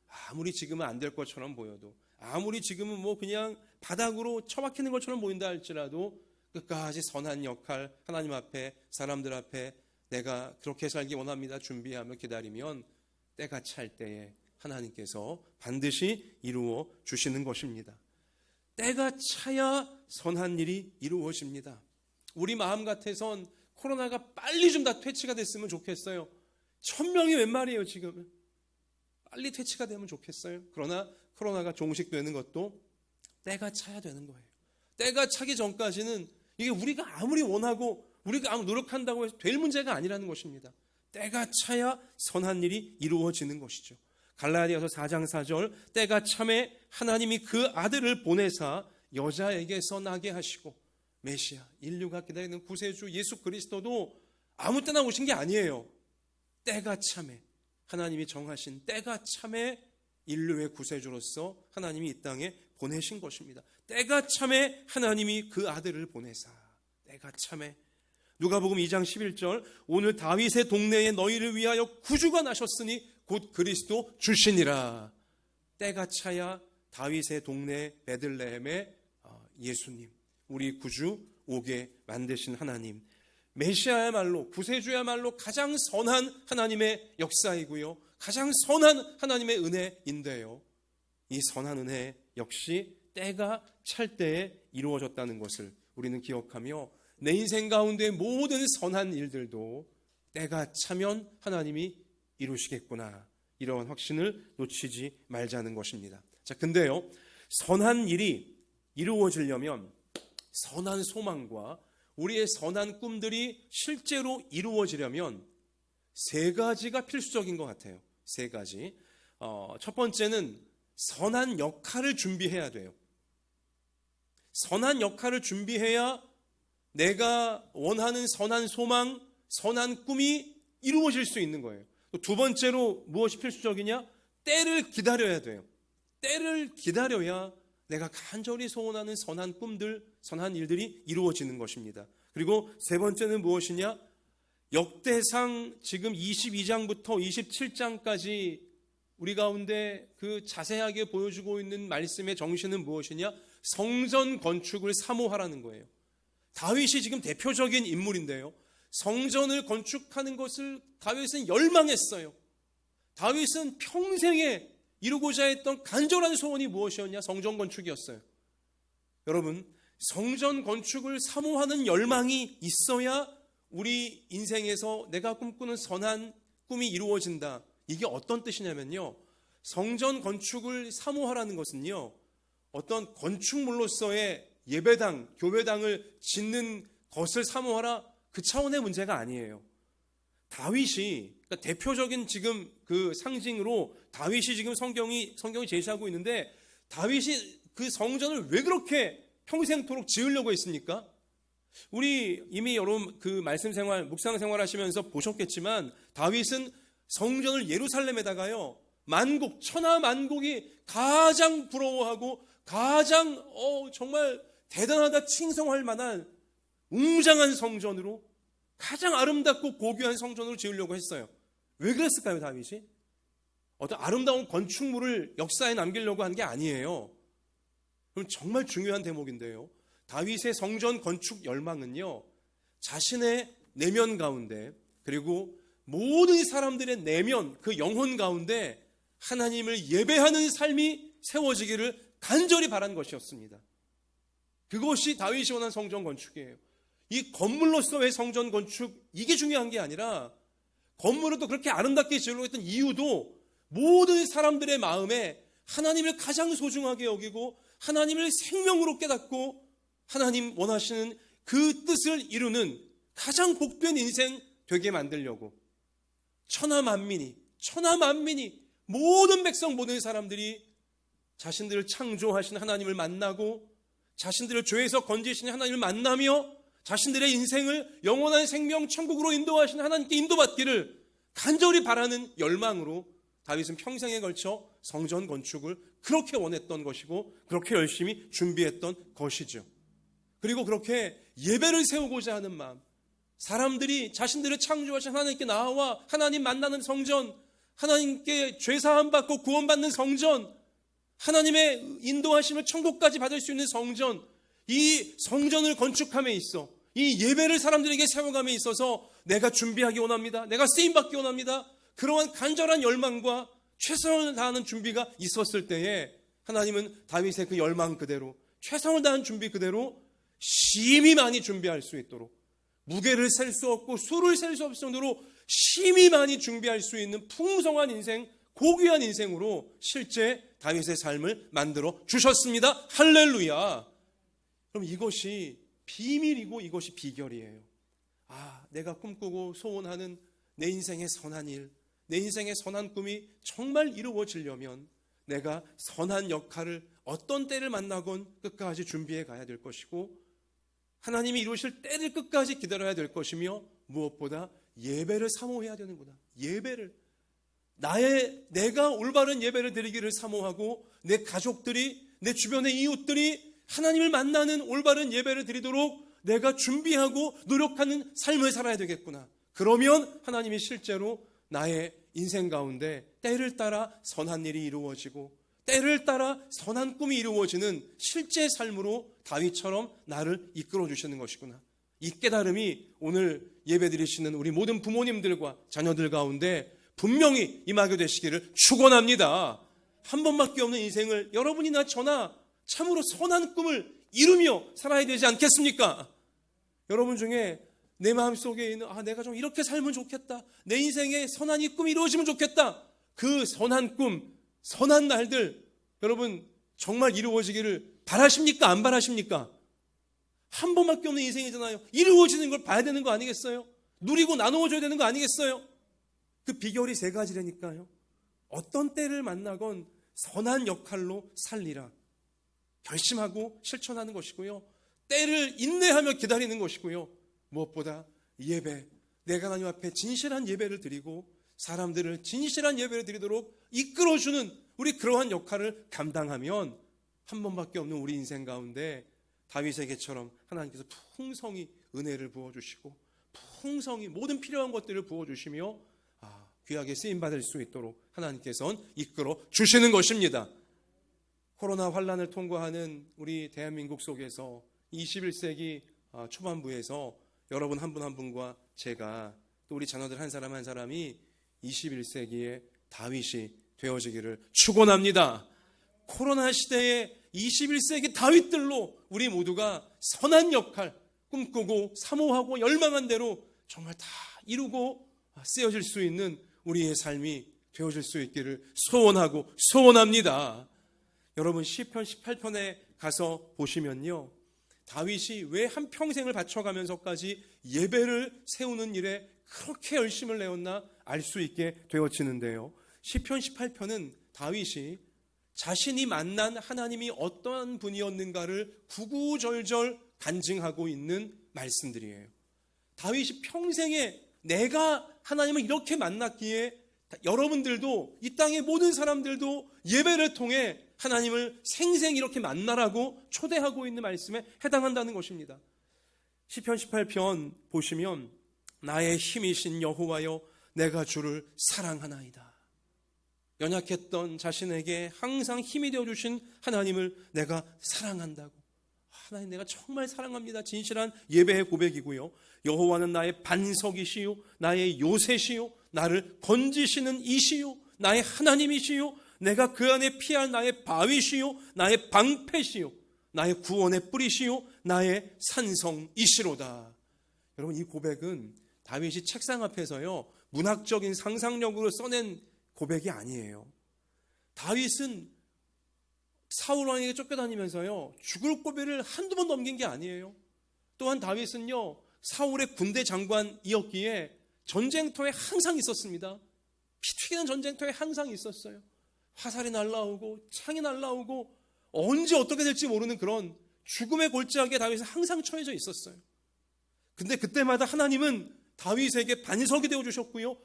아무리 지금은 안 될 것처럼 보여도, 아무리 지금은 뭐 그냥 바닥으로 처박히는 것처럼 보인다 할지라도 끝까지 선한 역할, 하나님 앞에, 사람들 앞에 내가 그렇게 살기 원합니다. 준비하며 기다리면 때가 찰 때에 하나님께서 반드시 이루어 주시는 것입니다. 때가 차야 선한 일이 이루어집니다. 우리 마음 같아선 코로나가 빨리 좀 다 퇴치가 됐으면 좋겠어요. 1000명이 웬 말이에요 지금은. 빨리 퇴치가 되면 좋겠어요. 그러나 코로나가 종식되는 것도 때가 차야 되는 거예요. 때가 차기 전까지는 이게 우리가 아무리 원하고 우리가 아무리 노력한다고 해서 될 문제가 아니라는 것입니다. 때가 차야 선한 일이 이루어지는 것이죠. 갈라디아서 4장 4절, 때가 참에 하나님이 그 아들을 보내사 여자에게서 나게 하시고, 메시아, 인류가 기다리는 구세주 예수 그리스도도 아무 때나 오신 게 아니에요. 때가 참에 하나님이 정하신 때가 참에 인류의 구세주로서 하나님이 이 땅에 보내신 것입니다. 때가 참에 하나님이 그 아들을 보내사, 때가 참에. 누가복음 2장 11절, 오늘 다윗의 동네에 너희를 위하여 구주가 나셨으니 곧 그리스도 주시니라. 때가 차야 다윗의 동네 베들레헴의 예수님, 우리 구주 오게 만드신 하나님, 메시아야말로, 구세주야말로 가장 선한 하나님의 역사이고요, 가장 선한 하나님의 은혜인데요, 이 선한 은혜 역시 때가 찰 때에 이루어졌다는 것을 우리는 기억하며, 내 인생 가운데 모든 선한 일들도 때가 차면 하나님이 이루시겠구나, 이러한 확신을 놓치지 말자는 것입니다. 자, 근데요, 선한 일이 이루어지려면 선한 소망과 우리의 선한 꿈들이 실제로 이루어지려면 세 가지가 필수적인 것 같아요. 세 가지. 첫 번째는 선한 역할을 준비해야 돼요. 선한 역할을 준비해야 내가 원하는 선한 소망, 선한 꿈이 이루어질 수 있는 거예요. 또 두 번째로 무엇이 필수적이냐? 때를 기다려야 돼요. 때를 기다려야 내가 간절히 소원하는 선한 꿈들, 선한 일들이 이루어지는 것입니다. 그리고 세 번째는 무엇이냐? 역대상 지금 22장부터 27장까지 우리 가운데 그 자세하게 보여주고 있는 말씀의 정신은 무엇이냐? 성전 건축을 사모하라는 거예요. 다윗이 지금 대표적인 인물인데요, 성전을 건축하는 것을 다윗은 열망했어요. 다윗은 평생에 이루고자 했던 간절한 소원이 무엇이었냐? 성전 건축이었어요. 여러분, 성전 건축을 사모하는 열망이 있어야 우리 인생에서 내가 꿈꾸는 선한 꿈이 이루어진다. 이게 어떤 뜻이냐면요, 성전 건축을 사모하라는 것은요, 어떤 건축물로서의 예배당, 교회당을 짓는 것을 사모하라, 그 차원의 문제가 아니에요. 다윗이, 그러니까 대표적인 지금 그 상징으로 다윗이 지금 성경이 제시하고 있는데, 다윗이 그 성전을 왜 그렇게 평생토록 지으려고 했습니까? 우리 이미 여러분 그 말씀 생활, 묵상 생활 하시면서 보셨겠지만, 다윗은 성전을 예루살렘에다가요, 만국, 천하 만국이 가장 부러워하고 가장 정말 대단하다 칭송할 만한 웅장한 성전으로, 가장 아름답고 고귀한 성전으로 지으려고 했어요. 왜 그랬을까요, 다윗이? 어떤 아름다운 건축물을 역사에 남기려고 한 게 아니에요. 그럼 정말 중요한 대목인데요, 다윗의 성전 건축 열망은요, 자신의 내면 가운데, 그리고 모든 사람들의 내면, 그 영혼 가운데 하나님을 예배하는 삶이 세워지기를 간절히 바란 것이었습니다. 그것이 다윗이 원한 성전 건축이에요. 이 건물로서의 성전 건축, 이게 중요한 게 아니라, 건물을 또 그렇게 아름답게 지으려고 했던 이유도 모든 사람들의 마음에 하나님을 가장 소중하게 여기고 하나님을 생명으로 깨닫고 하나님 원하시는 그 뜻을 이루는 가장 복된 인생 되게 만들려고, 천하 만민이 모든 백성, 모든 사람들이 자신들을 창조하신 하나님을 만나고 자신들을 죄에서 건지신 하나님을 만나며 자신들의 인생을 영원한 생명 천국으로 인도하신 하나님께 인도받기를 간절히 바라는 열망으로 다윗은 평생에 걸쳐 성전 건축을 그렇게 원했던 것이고 그렇게 열심히 준비했던 것이죠. 그리고 그렇게 예배를 세우고자 하는 마음, 사람들이 자신들을 창조하신 하나님께 나와 하나님 만나는 성전, 하나님께 죄사함 받고 구원받는 성전, 하나님의 인도하심을 천국까지 받을 수 있는 성전, 이 성전을 건축함에 있어 이 예배를 사람들에게 세워감에 있어서 내가 준비하기 원합니다. 내가 쓰임받기 원합니다. 그러한 간절한 열망과 최선을 다하는 준비가 있었을 때에 하나님은 다윗의 그 열망 그대로 최선을 다한 준비 그대로 심히 많이 준비할 수 있도록 무게를 셀 수 없고 수를 셀 수 없을 정도로 심히 많이 준비할 수 있는 풍성한 인생, 고귀한 인생으로 실제 다윗의 삶을 만들어 주셨습니다. 할렐루야. 그럼 이것이 비밀이고 이것이 비결이에요. 내가 꿈꾸고 소원하는 내 인생의 선한 일, 내 인생의 선한 꿈이 정말 이루어지려면 내가 선한 역할을 어떤 때를 만나건 끝까지 준비해 가야 될 것이고 하나님이 이루실 때를 끝까지 기다려야 될 것이며 무엇보다 예배를 사모해야 되는구나. 예배를 내가 올바른 예배를 드리기를 사모하고 내 가족들이 내 주변의 이웃들이 하나님을 만나는 올바른 예배를 드리도록 내가 준비하고 노력하는 삶을 살아야 되겠구나. 그러면 하나님이 실제로 나의 인생 가운데 때를 따라 선한 일이 이루어지고 때를 따라 선한 꿈이 이루어지는 실제 삶으로 다윗처럼 나를 이끌어 주시는 것이구나. 이 깨달음이 오늘 예배 드리시는 우리 모든 부모님들과 자녀들 가운데 분명히 임하게 되시기를 축원합니다. 한 번밖에 없는 인생을 여러분이나 저나 참으로 선한 꿈을 이루며 살아야 되지 않겠습니까? 여러분 중에 내 마음속에 있는 내가 좀 이렇게 살면 좋겠다. 내 인생에 선한 이 꿈이 이루어지면 좋겠다. 그 선한 꿈, 선한 날들 여러분 정말 이루어지기를 바라십니까? 안 바라십니까? 한 번밖에 없는 인생이잖아요. 이루어지는 걸 봐야 되는 거 아니겠어요? 누리고 나누어줘야 되는 거 아니겠어요? 그 비결이 세 가지라니까요. 어떤 때를 만나건 선한 역할로 살리라. 결심하고 실천하는 것이고요. 때를 인내하며 기다리는 것이고요. 무엇보다 예배, 내가 하나님 앞에 진실한 예배를 드리고 사람들을 진실한 예배를 드리도록 이끌어주는 우리 그러한 역할을 감당하면 한 번밖에 없는 우리 인생 가운데 다윗에게처럼 하나님께서 풍성히 은혜를 부어주시고 풍성히 모든 필요한 것들을 부어주시며 귀하게 쓰임받을 수 있도록 하나님께서는 이끌어 주시는 것입니다. 코로나 환란을 통과하는 우리 대한민국 속에서 21세기 초반부에서 여러분 한 분 한 분과 제가 또 우리 자녀들 한 사람 한 사람이 21세기의 다윗이 되어지기를 축원합니다. 코로나 시대의 21세기 다윗들로 우리 모두가 선한 역할 꿈꾸고 사모하고 열망한 대로 정말 다 이루고 쓰여질 수 있는 우리의 삶이 되어질 수 있기를 소원하고 소원합니다. 여러분 시편 18편에 가서 보시면요, 다윗이 왜 한평생을 바쳐가면서까지 예배를 세우는 일에 그렇게 열심을 내었나 알 수 있게 되어지는데요. 시편 18편은 다윗이 자신이 만난 하나님이 어떠한 분이었는가를 구구절절 간증하고 있는 말씀들이에요. 다윗이 평생에 내가 하나님을 이렇게 만났기에 여러분들도 이 땅의 모든 사람들도 예배를 통해 하나님을 생생 이렇게 만나라고 초대하고 있는 말씀에 해당한다는 것입니다. 시편 18편 보시면 나의 힘이신 여호와여 내가 주를 사랑하나이다. 연약했던 자신에게 항상 힘이 되어주신 하나님을 내가 사랑한다고. 하나님 내가 정말 사랑합니다. 진실한 예배의 고백이고요. 여호와는 나의 반석이시요 나의 요새시요 나를 건지시는 이시요 나의 하나님이시요 내가 그 안에 피할 나의 바위시요 나의 방패시요 나의 구원의 뿌리시요 나의 산성이시로다. 여러분 이 고백은 다윗이 책상 앞에서요 문학적인 상상력으로 써낸 고백이 아니에요. 다윗은 사울 왕에게 쫓겨다니면서요 죽을 고비를 한두 번 넘긴 게 아니에요. 또한 다윗은요 사울의 군대 장관이었기에 전쟁터에 항상 있었습니다. 피 튀기는 전쟁터에 항상 있었어요. 화살이 날라오고 창이 날라오고 언제 어떻게 될지 모르는 그런 죽음의 골짜기에 다윗은 항상 처해져 있었어요. 근데 그때마다 하나님은 다윗에게 반석이 되어주셨고요,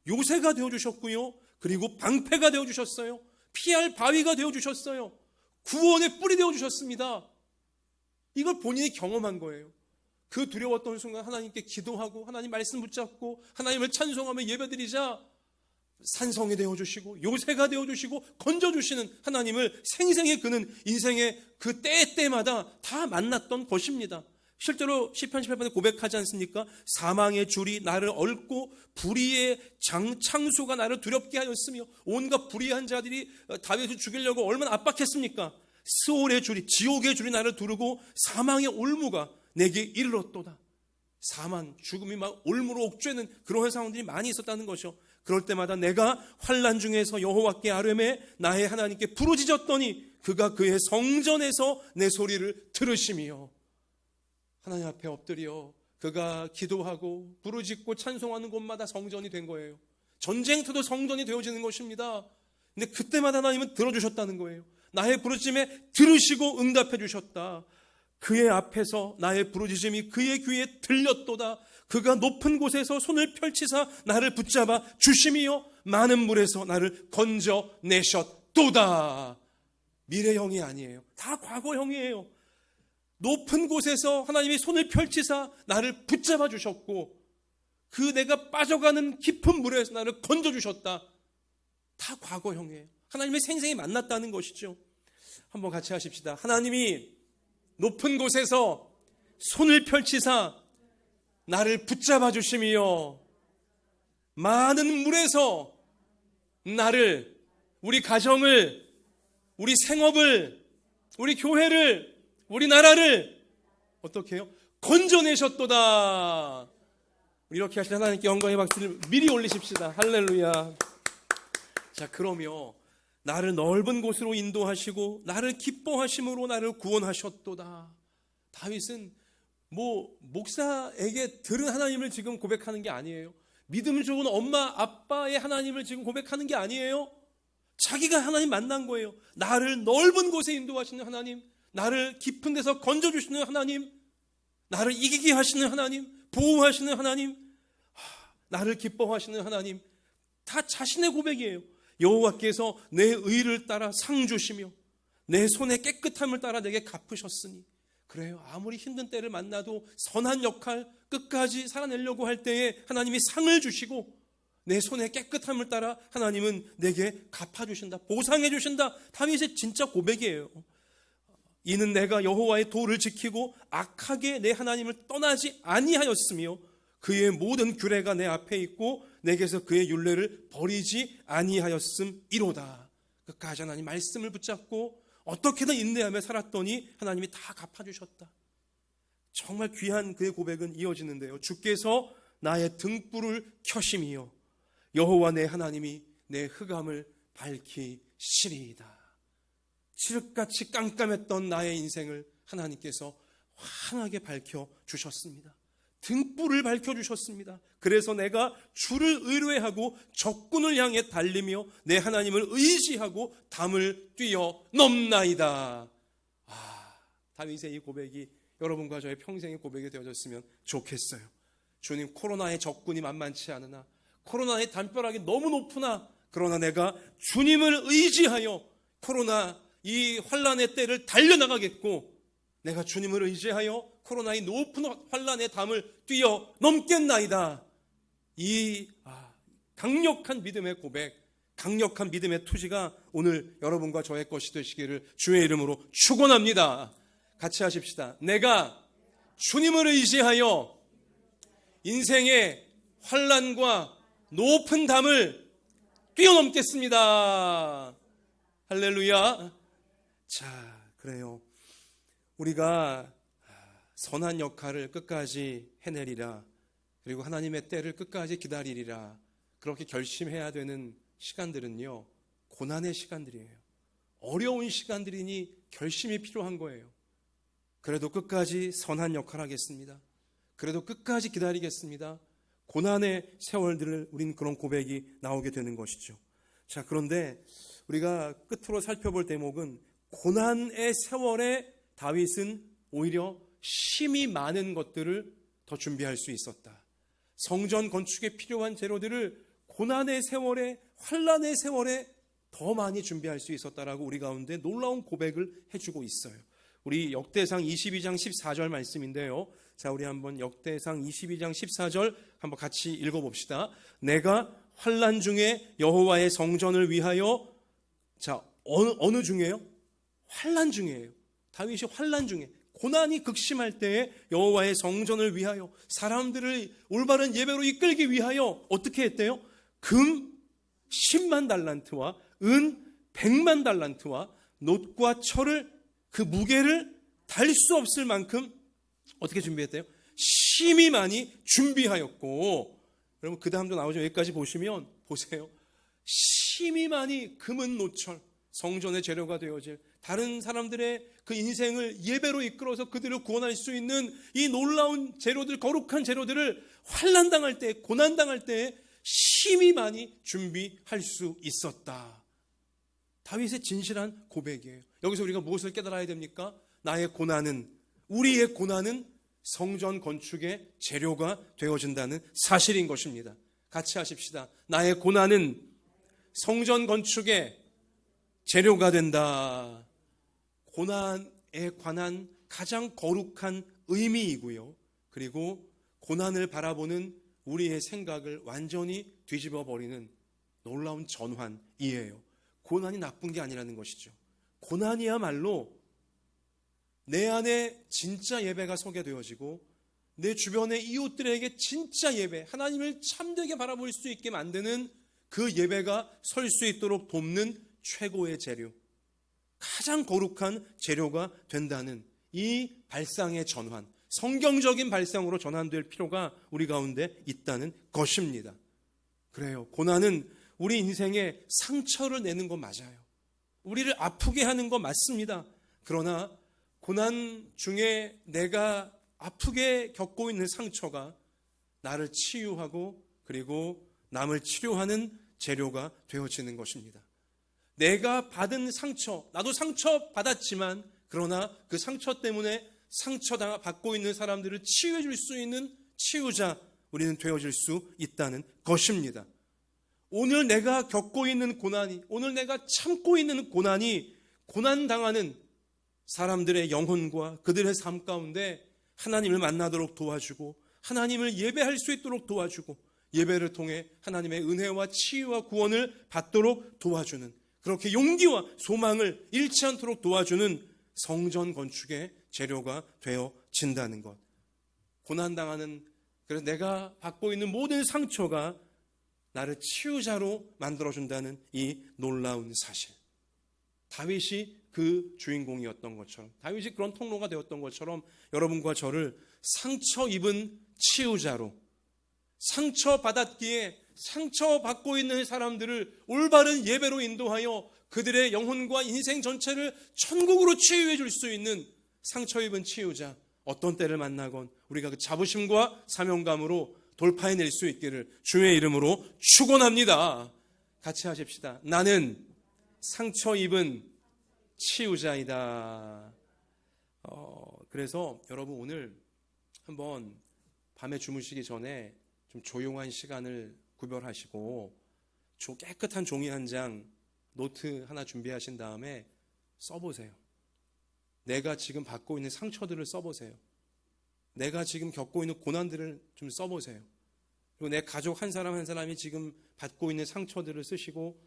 요새가 되어주셨고요, 그리고 방패가 되어주셨어요. 피할 바위가 되어주셨어요. 구원의 뿔이 되어주셨습니다. 이걸 본인이 경험한 거예요. 그 두려웠던 순간 하나님께 기도하고 하나님 말씀 붙잡고 하나님을 찬송하며 예배드리자 산성이 되어주시고 요새가 되어주시고 건져주시는 하나님을 생생히 그는 인생의 그 때마다 다 만났던 것입니다. 실제로 시편 18편에 고백하지 않습니까? 사망의 줄이 나를 얽고 불의의 창수가 나를 두렵게 하였으며 온갖 불의한 자들이 다윗을 죽이려고 얼마나 압박했습니까? 스올의 줄이, 지옥의 줄이 나를 두르고 사망의 올무가 내게 이르렀도다. 사망, 죽음이 막 올무로 옥죄는 그런 상황들이 많이 있었다는 것이죠. 그럴 때마다 내가 환난 중에서 여호와께 아뢰매 나의 하나님께 부르짖었더니 그가 그의 성전에서 내 소리를 들으시며, 하나님 앞에 엎드려 그가 기도하고 부르짖고 찬송하는 곳마다 성전이 된 거예요. 전쟁터도 성전이 되어지는 것입니다. 근데 그때마다 하나님은 들어주셨다는 거예요. 나의 부르짖음에 들으시고 응답해 주셨다. 그의 앞에서 나의 부르짖음이 그의 귀에 들렸도다. 그가 높은 곳에서 손을 펼치사 나를 붙잡아 주심이여 많은 물에서 나를 건져내셨도다. 미래형이 아니에요. 다 과거형이에요. 높은 곳에서 하나님이 손을 펼치사 나를 붙잡아 주셨고 그 내가 빠져가는 깊은 물에서 나를 건져주셨다. 다 과거형이에요. 하나님의 생생히 만났다는 것이죠. 한번 같이 하십시다. 하나님이 높은 곳에서 손을 펼치사 나를 붙잡아 주심이요 많은 물에서 나를, 우리 가정을, 우리 생업을, 우리 교회를, 우리 나라를 어떻게 해요? 건져내셨도다. 이렇게 하실 하나님께 영광의 박수를 미리 올리십시다. 할렐루야. 자, 그러며 나를 넓은 곳으로 인도하시고 나를 기뻐하심으로 나를 구원하셨도다. 다윗은 목사에게 들은 하나님을 지금 고백하는 게 아니에요. 믿음 좋은 엄마 아빠의 하나님을 지금 고백하는 게 아니에요. 자기가 하나님 만난 거예요. 나를 넓은 곳에 인도하시는 하나님, 나를 깊은 데서 건져주시는 하나님, 나를 이기게 하시는 하나님, 보호하시는 하나님, 나를 기뻐하시는 하나님, 다 자신의 고백이에요. 여호와께서 내 의를 따라 상 주시며 내 손의 깨끗함을 따라 내게 갚으셨으니. 그래요. 아무리 힘든 때를 만나도 선한 역할 끝까지 살아내려고 할 때에 하나님이 상을 주시고 내 손의 깨끗함을 따라 하나님은 내게 갚아주신다, 보상해주신다. 다윗의 진짜 고백이에요. 이는 내가 여호와의 도를 지키고 악하게 내 하나님을 떠나지 아니하였으며 그의 모든 규례가 내 앞에 있고 내게서 그의 율례를 버리지 아니하였음이로다. 끝까지 하나님 말씀을 붙잡고 어떻게든 인내하며 살았더니 하나님이 다 갚아주셨다. 정말 귀한 그의 고백은 이어지는데요. 주께서 나의 등불을 켜심이요 여호와 내 하나님이 내 흑암을 밝히시리이다. 칠흑같이 깜깜했던 나의 인생을 하나님께서 환하게 밝혀주셨습니다. 등불을 밝혀주셨습니다. 그래서 내가 주를 의뢰하고 적군을 향해 달리며 내 하나님을 의지하고 담을 뛰어넘나이다. 다윗의 이 고백이 여러분과 저의 평생의 고백이 되어졌으면 좋겠어요. 주님, 코로나의 적군이 만만치 않으나, 코로나의 담벼락이 너무 높으나, 그러나 내가 주님을 의지하여 코로나 이 환란의 때를 달려나가겠고, 내가 주님을 의지하여 코로나의 높은 환란의 담을 뛰어넘겠나이다. 이 강력한 믿음의 고백, 강력한 믿음의 투지가 오늘 여러분과 저의 것이 되시기를 주의 이름으로 축원합니다. 같이 하십시다. 내가 주님을 의지하여 인생의 환란과 높은 담을 뛰어넘겠습니다. 할렐루야. 자, 그래요. 우리가 선한 역할을 끝까지 해내리라, 그리고 하나님의 때를 끝까지 기다리리라, 그렇게 결심해야 되는 시간들은요, 고난의 시간들이에요. 어려운 시간들이니 결심이 필요한 거예요. 그래도 끝까지 선한 역할 하겠습니다. 그래도 끝까지 기다리겠습니다. 고난의 세월들을 우린 그런 고백이 나오게 되는 것이죠. 자, 그런데 우리가 끝으로 살펴볼 대목은 고난의 세월에 다윗은 오히려 심이 많은 것들을 더 준비할 수 있었다. 성전 건축에 필요한 재료들을 고난의 세월에, 환난의 세월에 더 많이 준비할 수 있었다라고 우리 가운데 놀라운 고백을 해주고 있어요. 우리 역대상 22장 14절 말씀인데요. 자, 우리 한번 역대상 22장 14절 한번 같이 읽어봅시다. 내가 환난 중에 여호와의 성전을 위하여, 자, 어느 중에요? 환난 중이에요. 다윗이 환난 중에, 고난이 극심할 때에 여호와의 성전을 위하여, 사람들을 올바른 예배로 이끌기 위하여 어떻게 했대요? 금 10만 달란트와 은 100만 달란트와 놋과 철을, 그 무게를 달 수 없을 만큼 어떻게 준비했대요? 심히 많이 준비하였고, 여러분 그 다음도 나오죠. 여기까지 보시면 보세요. 심히 많이 금은 노철, 성전의 재료가 되어질, 다른 사람들의 그 인생을 예배로 이끌어서 그들을 구원할 수 있는 이 놀라운 재료들, 거룩한 재료들을 환난당할 때, 고난당할 때 심히 많이 준비할 수 있었다. 다윗의 진실한 고백이에요. 여기서 우리가 무엇을 깨달아야 됩니까? 나의 고난은, 우리의 고난은 성전 건축의 재료가 되어진다는 사실인 것입니다. 같이 하십시다. 나의 고난은 성전 건축의 재료가 된다. 고난에 관한 가장 거룩한 의미이고요. 그리고 고난을 바라보는 우리의 생각을 완전히 뒤집어 버리는 놀라운 전환이에요. 고난이 나쁜 게 아니라는 것이죠. 고난이야말로 내 안에 진짜 예배가 서게 되어지고 내 주변의 이웃들에게 진짜 예배, 하나님을 참되게 바라볼 수 있게 만드는 그 예배가 설 수 있도록 돕는 최고의 재료, 가장 거룩한 재료가 된다는 이 발상의 전환, 성경적인 발상으로 전환될 필요가 우리 가운데 있다는 것입니다. 그래요. 고난은 우리 인생에 상처를 내는 거 맞아요. 우리를 아프게 하는 거 맞습니다. 그러나 고난 중에 내가 아프게 겪고 있는 상처가 나를 치유하고 그리고 남을 치료하는 재료가 되어지는 것입니다. 내가 받은 상처, 나도 상처 받았지만 그러나 그 상처 때문에 받고 있는 사람들을 치유해 줄 수 있는 치유자, 우리는 되어질 수 있다는 것입니다. 오늘 내가 겪고 있는 고난이, 오늘 내가 참고 있는 고난이 고난당하는 사람들의 영혼과 그들의 삶 가운데 하나님을 만나도록 도와주고 하나님을 예배할 수 있도록 도와주고 예배를 통해 하나님의 은혜와 치유와 구원을 받도록 도와주는, 그렇게 용기와 소망을 잃지 않도록 도와주는 성전 건축의 재료가 되어진다는 것. 고난당하는, 그래서 내가 받고 있는 모든 상처가 나를 치유자로 만들어준다는 이 놀라운 사실. 다윗이 그 주인공이었던 것처럼, 다윗이 그런 통로가 되었던 것처럼 여러분과 저를 상처 입은 치유자로, 상처받았기에 상처받고 있는 사람들을 올바른 예배로 인도하여 그들의 영혼과 인생 전체를 천국으로 치유해 줄 수 있는 상처 입은 치유자, 어떤 때를 만나건 우리가 그 자부심과 사명감으로 돌파해낼 수 있기를 주의 이름으로 축원합니다. 같이 하십시다. 나는 상처 입은 치유자이다. 그래서 여러분 오늘 한번 밤에 주무시기 전에 좀 조용한 시간을 구별하시고 깨끗한 종이 한 장, 노트 하나 준비하신 다음에 써보세요. 내가 지금 받고 있는 상처들을 써보세요. 내가 지금 겪고 있는 고난들을 좀 써보세요. 그리고 내 가족 한 사람 한 사람이 지금 받고 있는 상처들을 쓰시고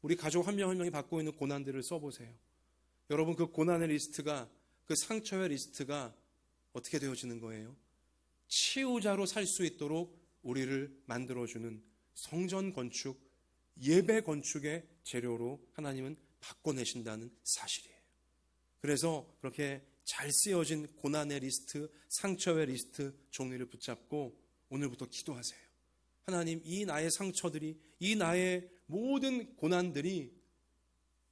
우리 가족 한 명 한 명이 받고 있는 고난들을 써보세요. 여러분 그 고난의 리스트가, 그 상처의 리스트가 어떻게 되어지는 거예요? 치유자로 살 수 있도록 우리를 만들어주는 성전 건축, 예배 건축의 재료로 하나님은 바꿔내신다는 사실이에요. 그래서 그렇게 잘 쓰여진 고난의 리스트, 상처의 리스트 종이를 붙잡고 오늘부터 기도하세요. 하나님, 이 나의 상처들이, 이 나의 모든 고난들이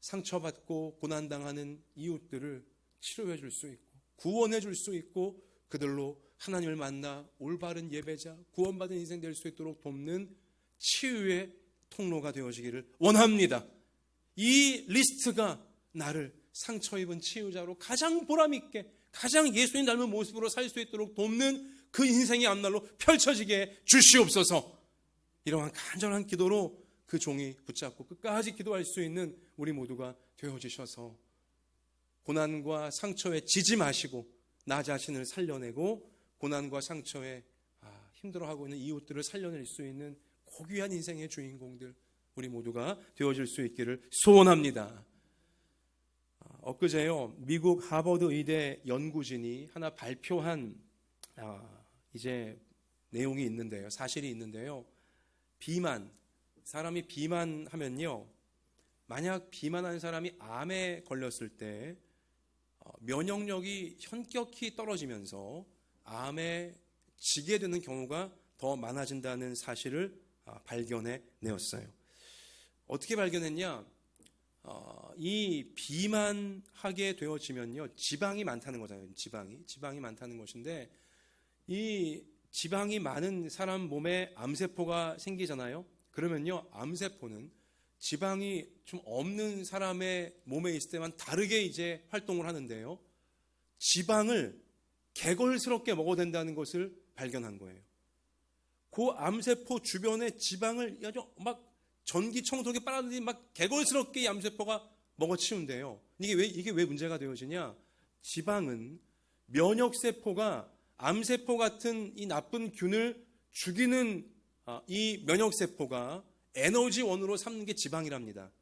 상처받고 고난당하는 이웃들을 치료해 줄 수 있고 구원해 줄 수 있고 그들로 하나님을 만나 올바른 예배자, 구원받은 인생 될 수 있도록 돕는 치유의 통로가 되어지기를 원합니다. 이 리스트가 나를 상처 입은 치유자로 가장 보람있게, 가장 예수님 닮은 모습으로 살 수 있도록 돕는 그 인생의 앞날로 펼쳐지게 주시옵소서. 이러한 간절한 기도로 그 종이 붙잡고 끝까지 기도할 수 있는 우리 모두가 되어주셔서 고난과 상처에 지지 마시고 나 자신을 살려내고 고난과 상처에 힘들어하고 있는 이웃들을 살려낼 수 있는 고귀한 인생의 주인공들 우리 모두가 되어질 수 있기를 소원합니다. 엊그제요, 미국 하버드 의대 연구진이 하나 발표한 이제 내용이 있는데요, 사실이 있는데요. 비만, 사람이 비만하면요, 만약 비만한 사람이 암에 걸렸을 때 면역력이 현격히 떨어지면서 암에 지게 되는 경우가 더 많아진다는 사실을 발견해 내었어요. 어떻게 발견했냐? 이 비만하게 되어지면요, 지방이 많다는 거잖아요. 지방이 많다는 것인데, 이 지방이 많은 사람 몸에 암세포가 생기잖아요. 그러면요, 암세포는 지방이 좀 없는 사람의 몸에 있을 때만 다르게 이제 활동을 하는데요, 지방을 개걸스럽게 먹어야 된다는 것을 발견한 거예요. 그 암세포 주변에 지방을 아주 막 전기청소기 빨아들이지 막 개걸스럽게 이 암세포가 먹어치운대요. 이게 왜 문제가 되어지냐? 지방은 면역세포가 암세포 같은 이 나쁜 균을 죽이는 이 면역세포가 에너지원으로 삼는 게 지방이랍니다.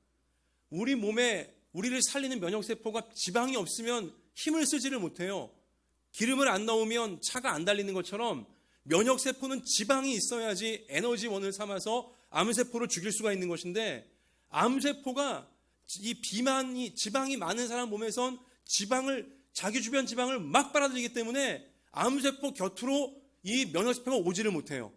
우리 몸에 우리를 살리는 면역세포가 지방이 없으면 힘을 쓰지를 못해요. 기름을 안 넣으면 차가 안 달리는 것처럼 면역세포는 지방이 있어야지 에너지원을 삼아서 암세포를 죽일 수가 있는 것인데, 암세포가 이 지방이 많은 사람 몸에선 자기 주변 지방을 막 빨아들이기 때문에 암세포 곁으로 이 면역세포가 오지를 못해요.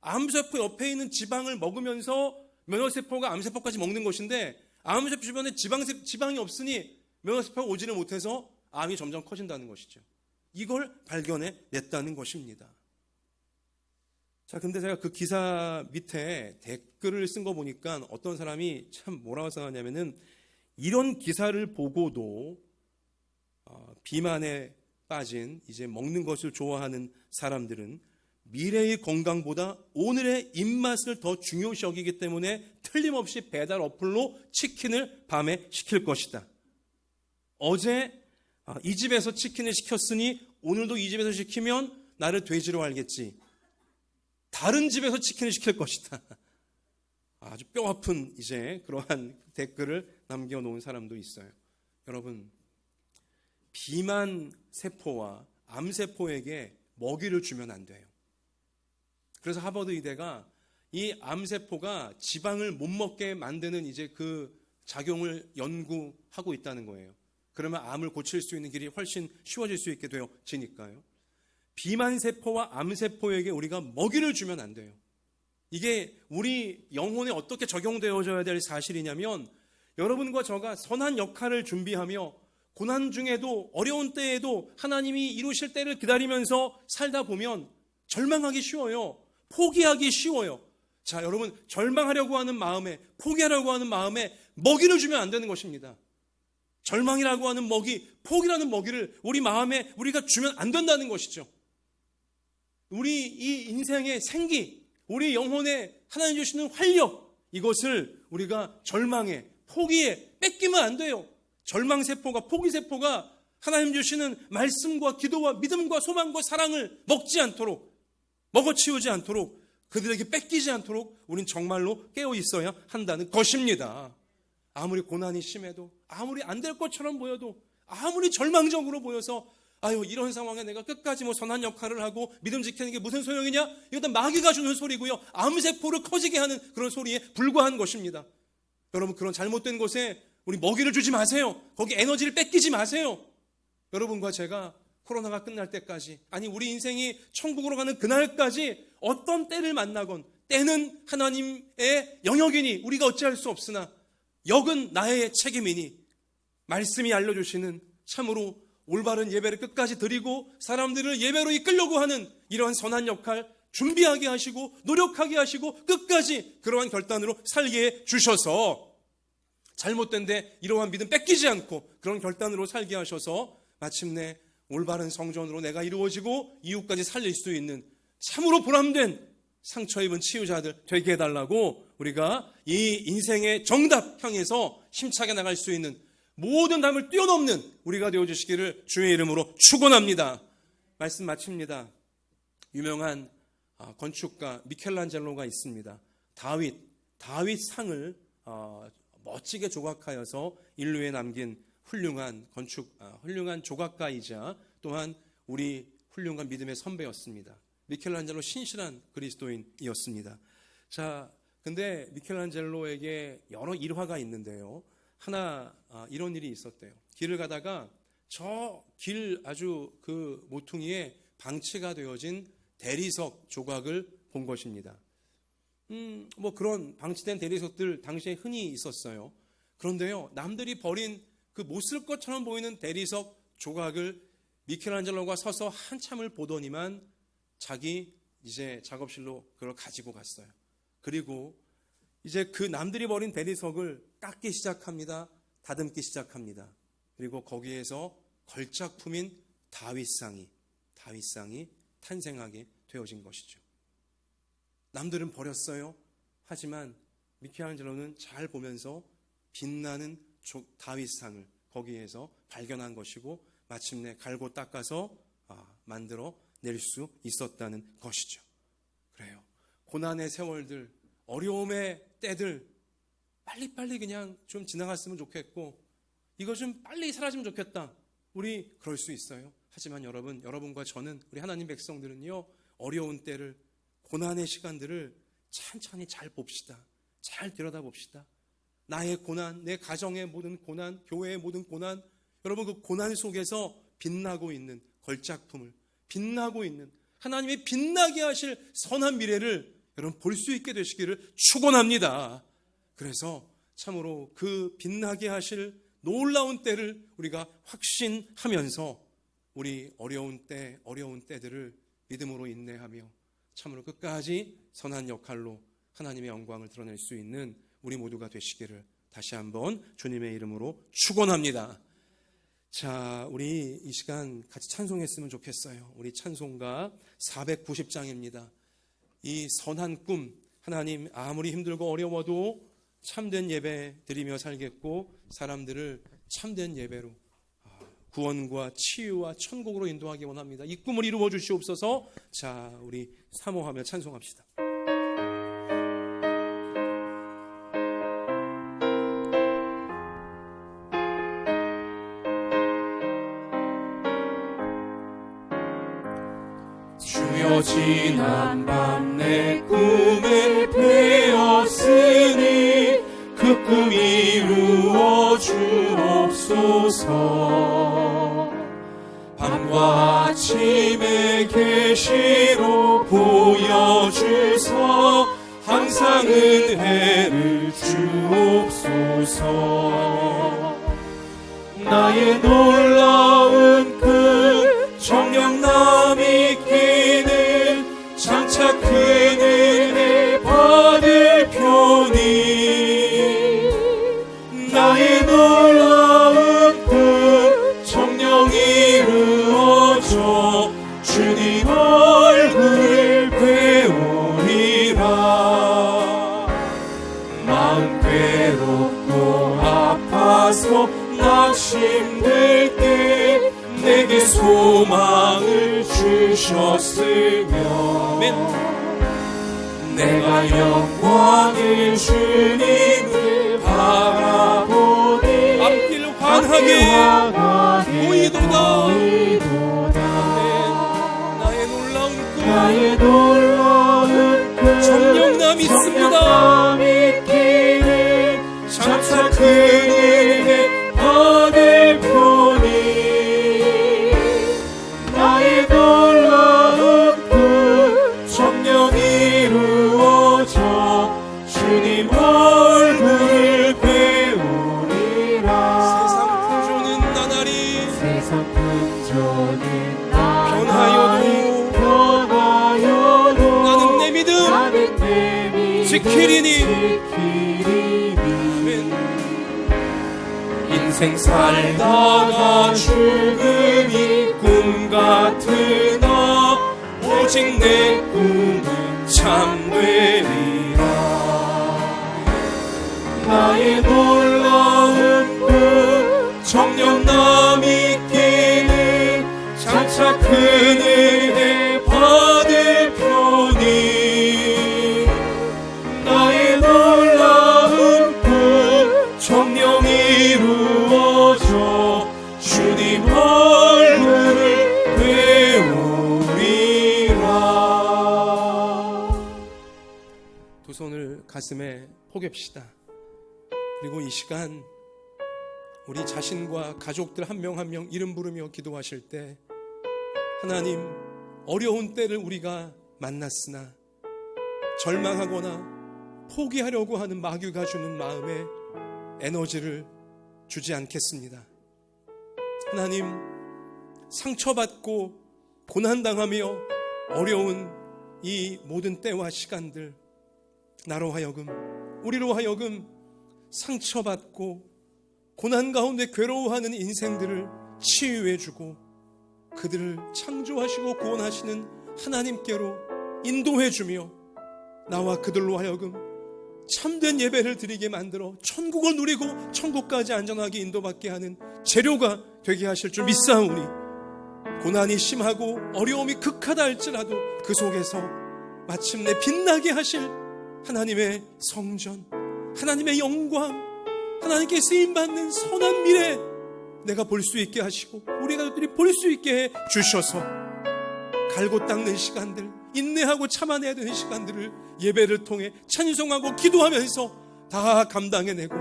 암세포 옆에 있는 지방을 먹으면서 면역세포가 암세포까지 먹는 것인데, 암세포 주변에 지방이 없으니 면역세포가 오지를 못해서 암이 점점 커진다는 것이죠. 이걸 발견해 냈다는 것입니다. 자, 근데 제가 그 기사 밑에 댓글을 쓴 거 보니까 어떤 사람이 참 뭐라고 생각하냐면은, 이런 기사를 보고도 비만에 빠진 이제 먹는 것을 좋아하는 사람들은 미래의 건강보다 오늘의 입맛을 더 중요시 여기기 때문에 틀림없이 배달 어플로 치킨을 밤에 시킬 것이다. 어제 이 집에서 치킨을 시켰으니 오늘도 이 집에서 시키면 나를 돼지로 알겠지. 다른 집에서 치킨을 시킬 것이다. 아주 뼈아픈 이제 그러한 댓글을 남겨놓은 사람도 있어요. 여러분, 비만 세포와 암세포에게 먹이를 주면 안 돼요. 그래서 하버드 의대가 이 암세포가 지방을 못 먹게 만드는 이제 그 작용을 연구하고 있다는 거예요. 그러면 암을 고칠 수 있는 길이 훨씬 쉬워질 수 있게 되어지니까요. 비만세포와 암세포에게 우리가 먹이를 주면 안 돼요. 이게 우리 영혼에 어떻게 적용되어져야 될 사실이냐면, 여러분과 저가 선한 역할을 준비하며 고난 중에도 어려운 때에도 하나님이 이루실 때를 기다리면서 살다 보면 절망하기 쉬워요. 포기하기 쉬워요. 자, 여러분, 절망하려고 하는 마음에, 포기하려고 하는 마음에 먹이를 주면 안 되는 것입니다. 절망이라고 하는 먹이, 포기라는 먹이를 우리 마음에 우리가 주면 안 된다는 것이죠. 우리 이 인생의 생기, 우리 영혼에 하나님 주시는 활력, 이것을 우리가 절망에, 포기에 뺏기면 안 돼요. 절망세포가, 포기세포가 하나님 주시는 말씀과 기도와 믿음과 소망과 사랑을 먹지 않도록, 먹어치우지 않도록, 그들에게 뺏기지 않도록 우린 정말로 깨어 있어야 한다는 것입니다. 아무리 고난이 심해도, 아무리 안 될 것처럼 보여도, 아무리 절망적으로 보여서 이런 상황에 내가 끝까지 선한 역할을 하고 믿음 지키는 게 무슨 소용이냐? 이거 다 마귀가 주는 소리고요, 암세포를 커지게 하는 그런 소리에 불과한 것입니다. 여러분, 그런 잘못된 곳에 우리 먹이를 주지 마세요. 거기 에너지를 뺏기지 마세요. 여러분과 제가 코로나가 끝날 때까지, 아니 우리 인생이 천국으로 가는 그날까지 어떤 때를 만나건, 때는 하나님의 영역이니 우리가 어찌할 수 없으나 역은 나의 책임이니, 말씀이 알려주시는 참으로 올바른 예배를 끝까지 드리고 사람들을 예배로 이끌려고 하는 이러한 선한 역할 준비하게 하시고 노력하게 하시고 끝까지 그러한 결단으로 살게 해 주셔서 잘못된데 이러한 믿음 뺏기지 않고 그런 결단으로 살게 하셔서 마침내 올바른 성전으로 내가 이루어지고 이웃까지 살릴 수 있는 참으로 보람된 상처 입은 치유자들 되게 해달라고 우리가 이 인생의 정답 향해서 힘차게 나갈 수 있는 모든 담을 뛰어넘는 우리가 되어주시기를 주의 이름으로 축원합니다. 말씀 마칩니다. 유명한 건축가 미켈란젤로가 있습니다. 다윗상을 멋지게 조각하여서 인류에 남긴 훌륭한 조각가이자 또한 우리 훌륭한 믿음의 선배였습니다. 미켈란젤로 신실한 그리스도인이었습니다. 자, 근데 미켈란젤로에게 여러 일화가 있는데요. 하나 이런 일이 있었대요. 길을 가다가 저 길 아주 그 모퉁이에 방치가 되어진 대리석 조각을 본 것입니다. 뭐 그런 방치된 대리석들 당시에 흔히 있었어요. 그런데요, 남들이 버린 그 못 쓸 것처럼 보이는 대리석 조각을 미켈란젤로가 서서 한참을 보더니만 자기 이제 작업실로 그걸 가지고 갔어요. 그리고 이제 그 남들이 버린 대리석을 깎기 시작합니다. 다듬기 시작합니다. 그리고 거기에서 걸작품인 다윗상이 탄생하게 되어진 것이죠. 남들은 버렸어요. 하지만 미켈란젤로는 잘 보면서 빛나는 다윗상을 거기에서 발견한 것이고 마침내 갈고 닦아서 만들어 낼 수 있었다는 것이죠. 그래요. 고난의 세월들, 어려움의 때들 빨리빨리 그냥 좀 지나갔으면 좋겠고 이거 좀 빨리 사라지면 좋겠다. 우리 그럴 수 있어요. 하지만 여러분과 저는 우리 하나님 백성들은요, 어려운 때를, 고난의 시간들을 천천히 잘 봅시다. 잘 들여다봅시다. 나의 고난, 내 가정의 모든 고난, 교회의 모든 고난, 여러분 그 고난 속에서 빛나고 있는 걸작품을, 빛나고 있는 하나님의 빛나게 하실 선한 미래를 여러분 볼 수 있게 되시기를 축원합니다. 그래서 참으로 그 빛나게 하실 놀라운 때를 우리가 확신하면서 우리 어려운 때들을 믿음으로 인내하며 참으로 끝까지 선한 역할로 하나님의 영광을 드러낼 수 있는 우리 모두가 되시기를 다시 한번 주님의 이름으로 축원합니다. 자, 우리 이 시간 같이 찬송했으면 좋겠어요. 우리 찬송가 490장입니다. 이 선한 꿈, 하나님 아무리 힘들고 어려워도 참된 예배 드리며 살겠고 사람들을 참된 예배로 구원과 치유와 천국으로 인도하기 원합니다. 이 꿈을 이루어 주시옵소서. 자, 우리 사모하며 찬송합시다. 주여 지난 밤 내 꿈을 베었으니 그 꿈 이루어 주옵소서. 밤과 아침의 계시로 보여주서 항상 은혜를 주옵소서. 나의 놀라운 꿈 정녕 남이 끼는 장차 큰 은혜 받을 표니 나의 놀라운 꿈 정녕 이루어져 주님 얼굴 배우리라. 마음 괴롭고 아파서 낙심될 때 내게 소망을 주셨으며 내가 영광의 주님을 바라보니 앞길 환하게 보이도다. 나의 놀라운 꿈 정령남 있습니다. 장차 큰 은혜 받을 표니 나의 놀라운 꿈 정녕 이루어져 주님 얼굴 배우리라. 세상 풍조는 나날이 변하여도 지키리니. 아멘. 인생 살다가 죽음이 꿈 같으나 오직 내 꿈은 참되리라. 나의 놀라운 꿈 정녕 남있기를 장차 큰 은혜 받을 표니. 나의 놀라운 꿈 정녕 이루어져 주님 얼굴을 배우리라. 두 손을 가슴에 포갭시다. 그리고 이 시간 우리 자신과 가족들 한 명 한 명 이름 부르며 기도하실 때, 하나님, 어려운 때를 우리가 만났으나 절망하거나 포기하려고 하는 마귀가 주는 마음에 에너지를 주지 않겠습니다. 하나님, 상처받고 고난당하며 어려운 이 모든 때와 시간들, 나로 하여금, 우리로 하여금 상처받고 고난 가운데 괴로워하는 인생들을 치유해주고 그들을 창조하시고 구원하시는 하나님께로 인도해주며 나와 그들로 하여금 참된 예배를 드리게 만들어 천국을 누리고 천국까지 안전하게 인도받게 하는 재료가 되게 하실 줄 믿사오니, 고난이 심하고 어려움이 극하다 할지라도 그 속에서 마침내 빛나게 하실 하나님의 성전, 하나님의 영광, 하나님께 쓰임받는 선한 미래 내가 볼 수 있게 하시고 우리 가족들이 볼 수 있게 해 주셔서 갈고 닦는 시간들, 인내하고 참아내야 되는 시간들을 예배를 통해 찬송하고 기도하면서 다 감당해내고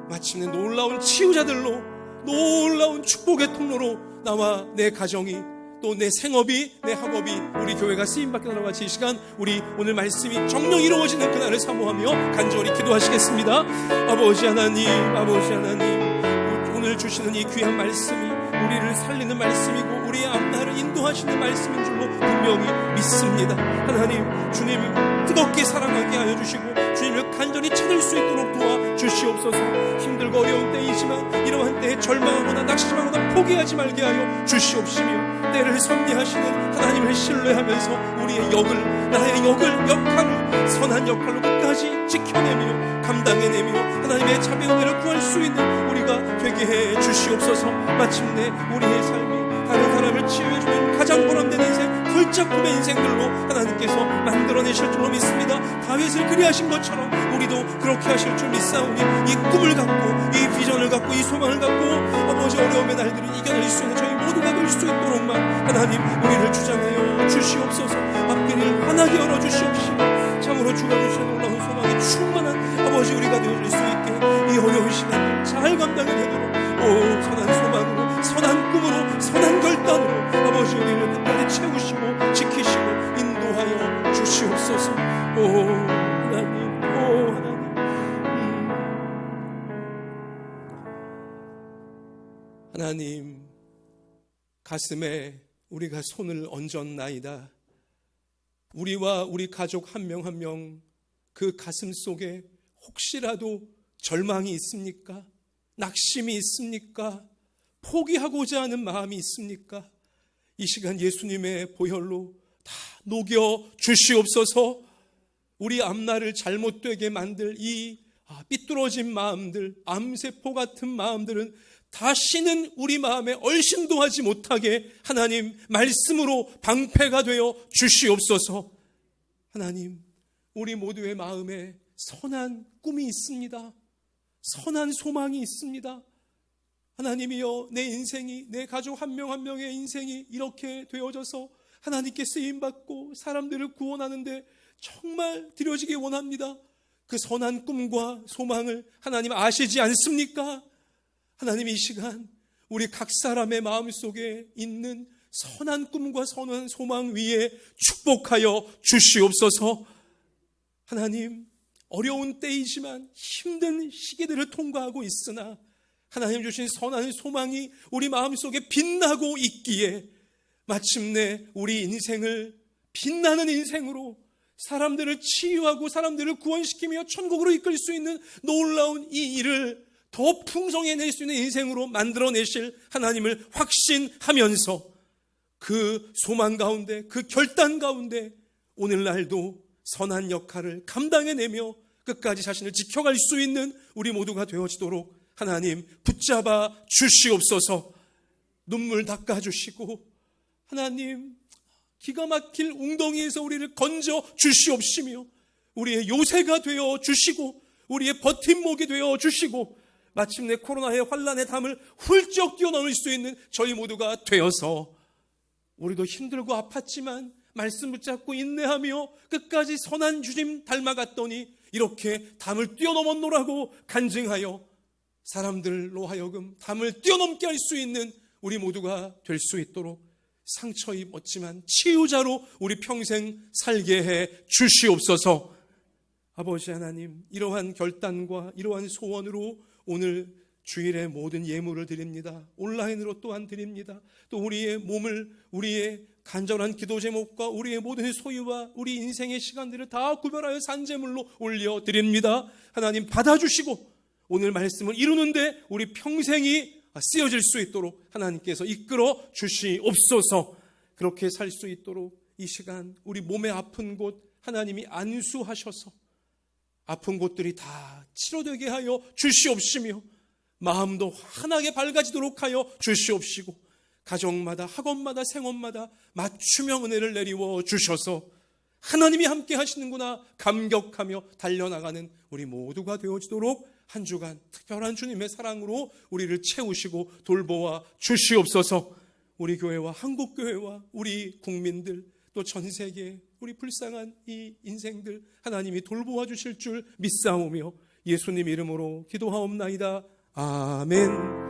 마침내 놀라운 치유자들로, 놀라운 축복의 통로로 나와 내 가정이, 또 내 생업이, 내 학업이, 우리 교회가 쓰임받게 하는 같이 이 시간 우리 오늘 말씀이 정녕 이루어지는 그날을 사모하며 간절히 기도하시겠습니다. 아버지 하나님, 아버지 하나님, 오늘 주시는 이 귀한 말씀이 우리를 살리는 말씀이고 우리의 앞날을 인도하시는 말씀인 줄로 분명히 믿습니다. 하나님, 주님 뜨겁게 사랑하게 하여 주시고 주님을 간절히 찾을 수 있도록 도와주시옵소서. 힘들고 어려운 때이지만 이러한 때에 절망하거나 낙심하거나 포기하지 말게 하여 주시옵시며, 때를 섭리하시는 하나님을 신뢰하면서 우리의 역을, 나의 역할을 선한 역할로 끝까지 지켜내며 감당해내며 하나님의 자비 은혜를 구할 수 있는 우리가 되게 해 주시옵소서. 마침내 우리의 삶이 다른 사람을 치유해주는 가장 보람된 인생, 걸작품의 인생들로 하나님께서 만들어내실 줄로 믿습니다. 다윗을 그리하신 것처럼 우리도 그렇게 하실 줄 믿사오니, 이 꿈을 갖고, 이 비전을 갖고, 이 소망을 갖고 아버지 어려움의 날들을 이겨낼 수 있는 저희 모두가 될 수 있도록만 하나님 우리를 주장하여 주시옵소서. 앞길을 환하게 열어주시옵시고 참으로 주가 주시는 놀라운 소망이 충만한 아버지 우리가 되어질 수 있게 이 어려운 시간을 잘 감당해내도록 선한 소망으로, 선한 꿈으로, 선한 결단으로 아버지 우리를 끝까지 채우시고 지키시고 인도하여 주시옵소서. 하나님, 하나님, 하나님, 가슴에 우리가 손을 얹었나이다. 우리와 우리 가족 한 명 한 명 그 가슴 속에 혹시라도 절망이 있습니까? 낙심이 있습니까? 포기하고자 하는 마음이 있습니까? 이 시간 예수님의 보혈로 다 녹여 주시옵소서. 우리 앞날을 잘못되게 만들 이 삐뚤어진 마음들, 암세포 같은 마음들은 다시는 우리 마음에 얼씬도 하지 못하게 하나님 말씀으로 방패가 되어 주시옵소서. 하나님, 우리 모두의 마음에 선한 꿈이 있습니다. 선한 소망이 있습니다. 하나님이여, 내 인생이, 내 가족 한 명 한 명의 인생이 이렇게 되어져서 하나님께 쓰임받고 사람들을 구원하는데 정말 드려지기 원합니다. 그 선한 꿈과 소망을 하나님 아시지 않습니까? 하나님, 이 시간 우리 각 사람의 마음속에 있는 선한 꿈과 선한 소망 위에 축복하여 주시옵소서. 하나님, 어려운 때이지만 힘든 시기들을 통과하고 있으나 하나님 주신 선한 소망이 우리 마음속에 빛나고 있기에 마침내 우리 인생을 빛나는 인생으로 사람들을 치유하고 사람들을 구원시키며 천국으로 이끌 수 있는 놀라운 이 일을 더 풍성해낼 수 있는 인생으로 만들어내실 하나님을 확신하면서 그 소망 가운데, 그 결단 가운데 오늘날도 선한 역할을 감당해내며 끝까지 자신을 지켜갈 수 있는 우리 모두가 되어지도록 하나님 붙잡아 주시옵소서. 눈물 닦아주시고 하나님 기가 막힐 웅덩이에서 우리를 건져 주시옵시며 우리의 요새가 되어 주시고 우리의 버팀목이 되어 주시고 마침내 코로나의 환란의 담을 훌쩍 뛰어넘을 수 있는 저희 모두가 되어서 우리도 힘들고 아팠지만 말씀 붙잡고 인내하며 끝까지 선한 주님 닮아갔더니 이렇게 담을 뛰어넘었노라고 간증하여 사람들로 하여금 담을 뛰어넘게 할 수 있는 우리 모두가 될 수 있도록 상처 입었지만 치유자로 우리 평생 살게 해 주시옵소서. 아버지 하나님, 이러한 결단과 이러한 소원으로 오늘 주일에 모든 예물을 드립니다. 온라인으로 또한 드립니다. 또 우리의 몸을, 우리의 간절한 기도 제목과 우리의 모든 소유와 우리 인생의 시간들을 다 구별하여 산제물로 올려드립니다. 하나님 받아주시고 오늘 말씀을 이루는데 우리 평생이 쓰여질 수 있도록 하나님께서 이끌어 주시옵소서. 그렇게 살 수 있도록 이 시간 우리 몸의 아픈 곳 하나님이 안수하셔서 아픈 곳들이 다 치료되게 하여 주시옵시며 마음도 환하게 밝아지도록 하여 주시옵시고 가정마다 학원마다 생업마다 맞춤형 은혜를 내리워 주셔서 하나님이 함께 하시는구나 감격하며 달려나가는 우리 모두가 되어지도록 한 주간 특별한 주님의 사랑으로 우리를 채우시고 돌보아 주시옵소서. 우리 교회와 한국교회와 우리 국민들 또 전 세계 우리 불쌍한 이 인생들 하나님이 돌보아 주실 줄 믿사오며 예수님 이름으로 기도하옵나이다. 아멘.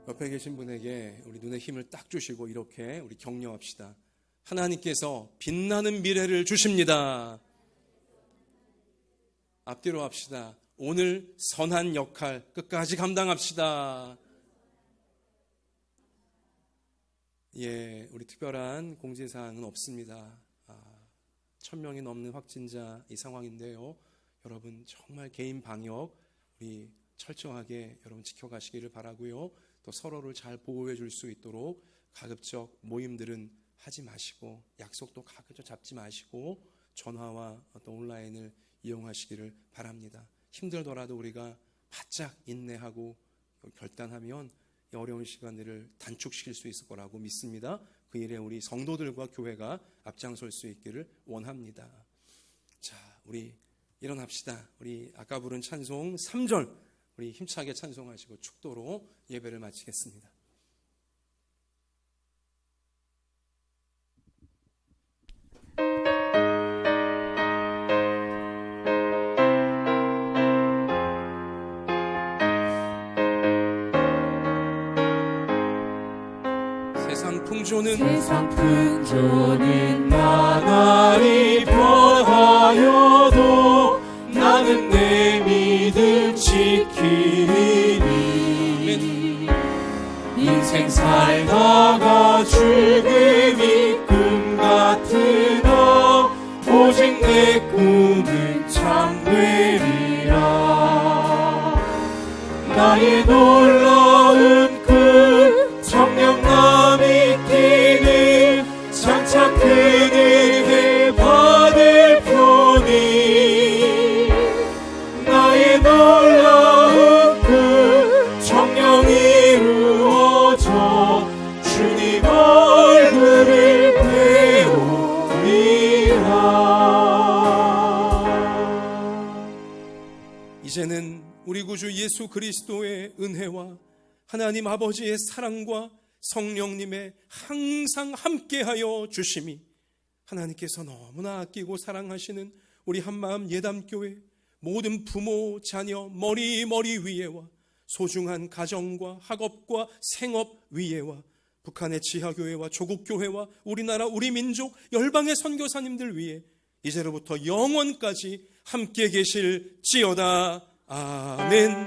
옆에 계신 분에게 우리 눈에 힘을 딱 주시고 이렇게 우리 격려합시다. 하나님께서 빛나는 미래를 주십니다. 앞뒤로 합시다. 오늘 선한 역할 끝까지 감당합시다. 예, 우리 특별한 공지사항은 없습니다. 1000명이 넘는 확진자 이 상황인데요. 여러분 정말 개인 방역 우리 철저하게 여러분 지켜가시기를 바라고요. 또 서로를 잘 보호해 줄 수 있도록 가급적 모임들은 하지 마시고 약속도 가급적 잡지 마시고 전화와 어떤 온라인을 이용하시기를 바랍니다. 힘들더라도 우리가 바짝 인내하고 결단하면 이 어려운 시간들을 단축시킬 수 있을 거라고 믿습니다. 그 일에 우리 성도들과 교회가 앞장설 수 있기를 원합니다. 자, 우리 일어납시다. 우리 아까 부른 찬송 3절 우리 힘차게 찬송하시고 축도로 예배를 마치겠습니다. 세상 풍조는 나날이 변하여도 나는 내 믿음 지키리니 인생 살다가 죽음이 꿈 같으나 오직 내 꿈은 참되리라. 나의 놀라운 꿈 정령남 있기는 장차 큰 은혜 받을 표니 나의 놀라운 꿈 정령 이루어져 주님 얼굴을 배우리라. 이제는 우리 구주 예수 그리스도의 은혜와 하나님 아버지의 사랑과 성령님의 항상 함께하여 주심이 하나님께서 너무나 아끼고 사랑하시는 우리 한마음 예담교회 모든 부모, 자녀, 머리 위에와 소중한 가정과 학업과 생업 위에와 북한의 지하교회와 조국교회와 우리나라 우리 민족 열방의 선교사님들 위에 이제로부터 영원까지 함께 계실지어다. 아멘.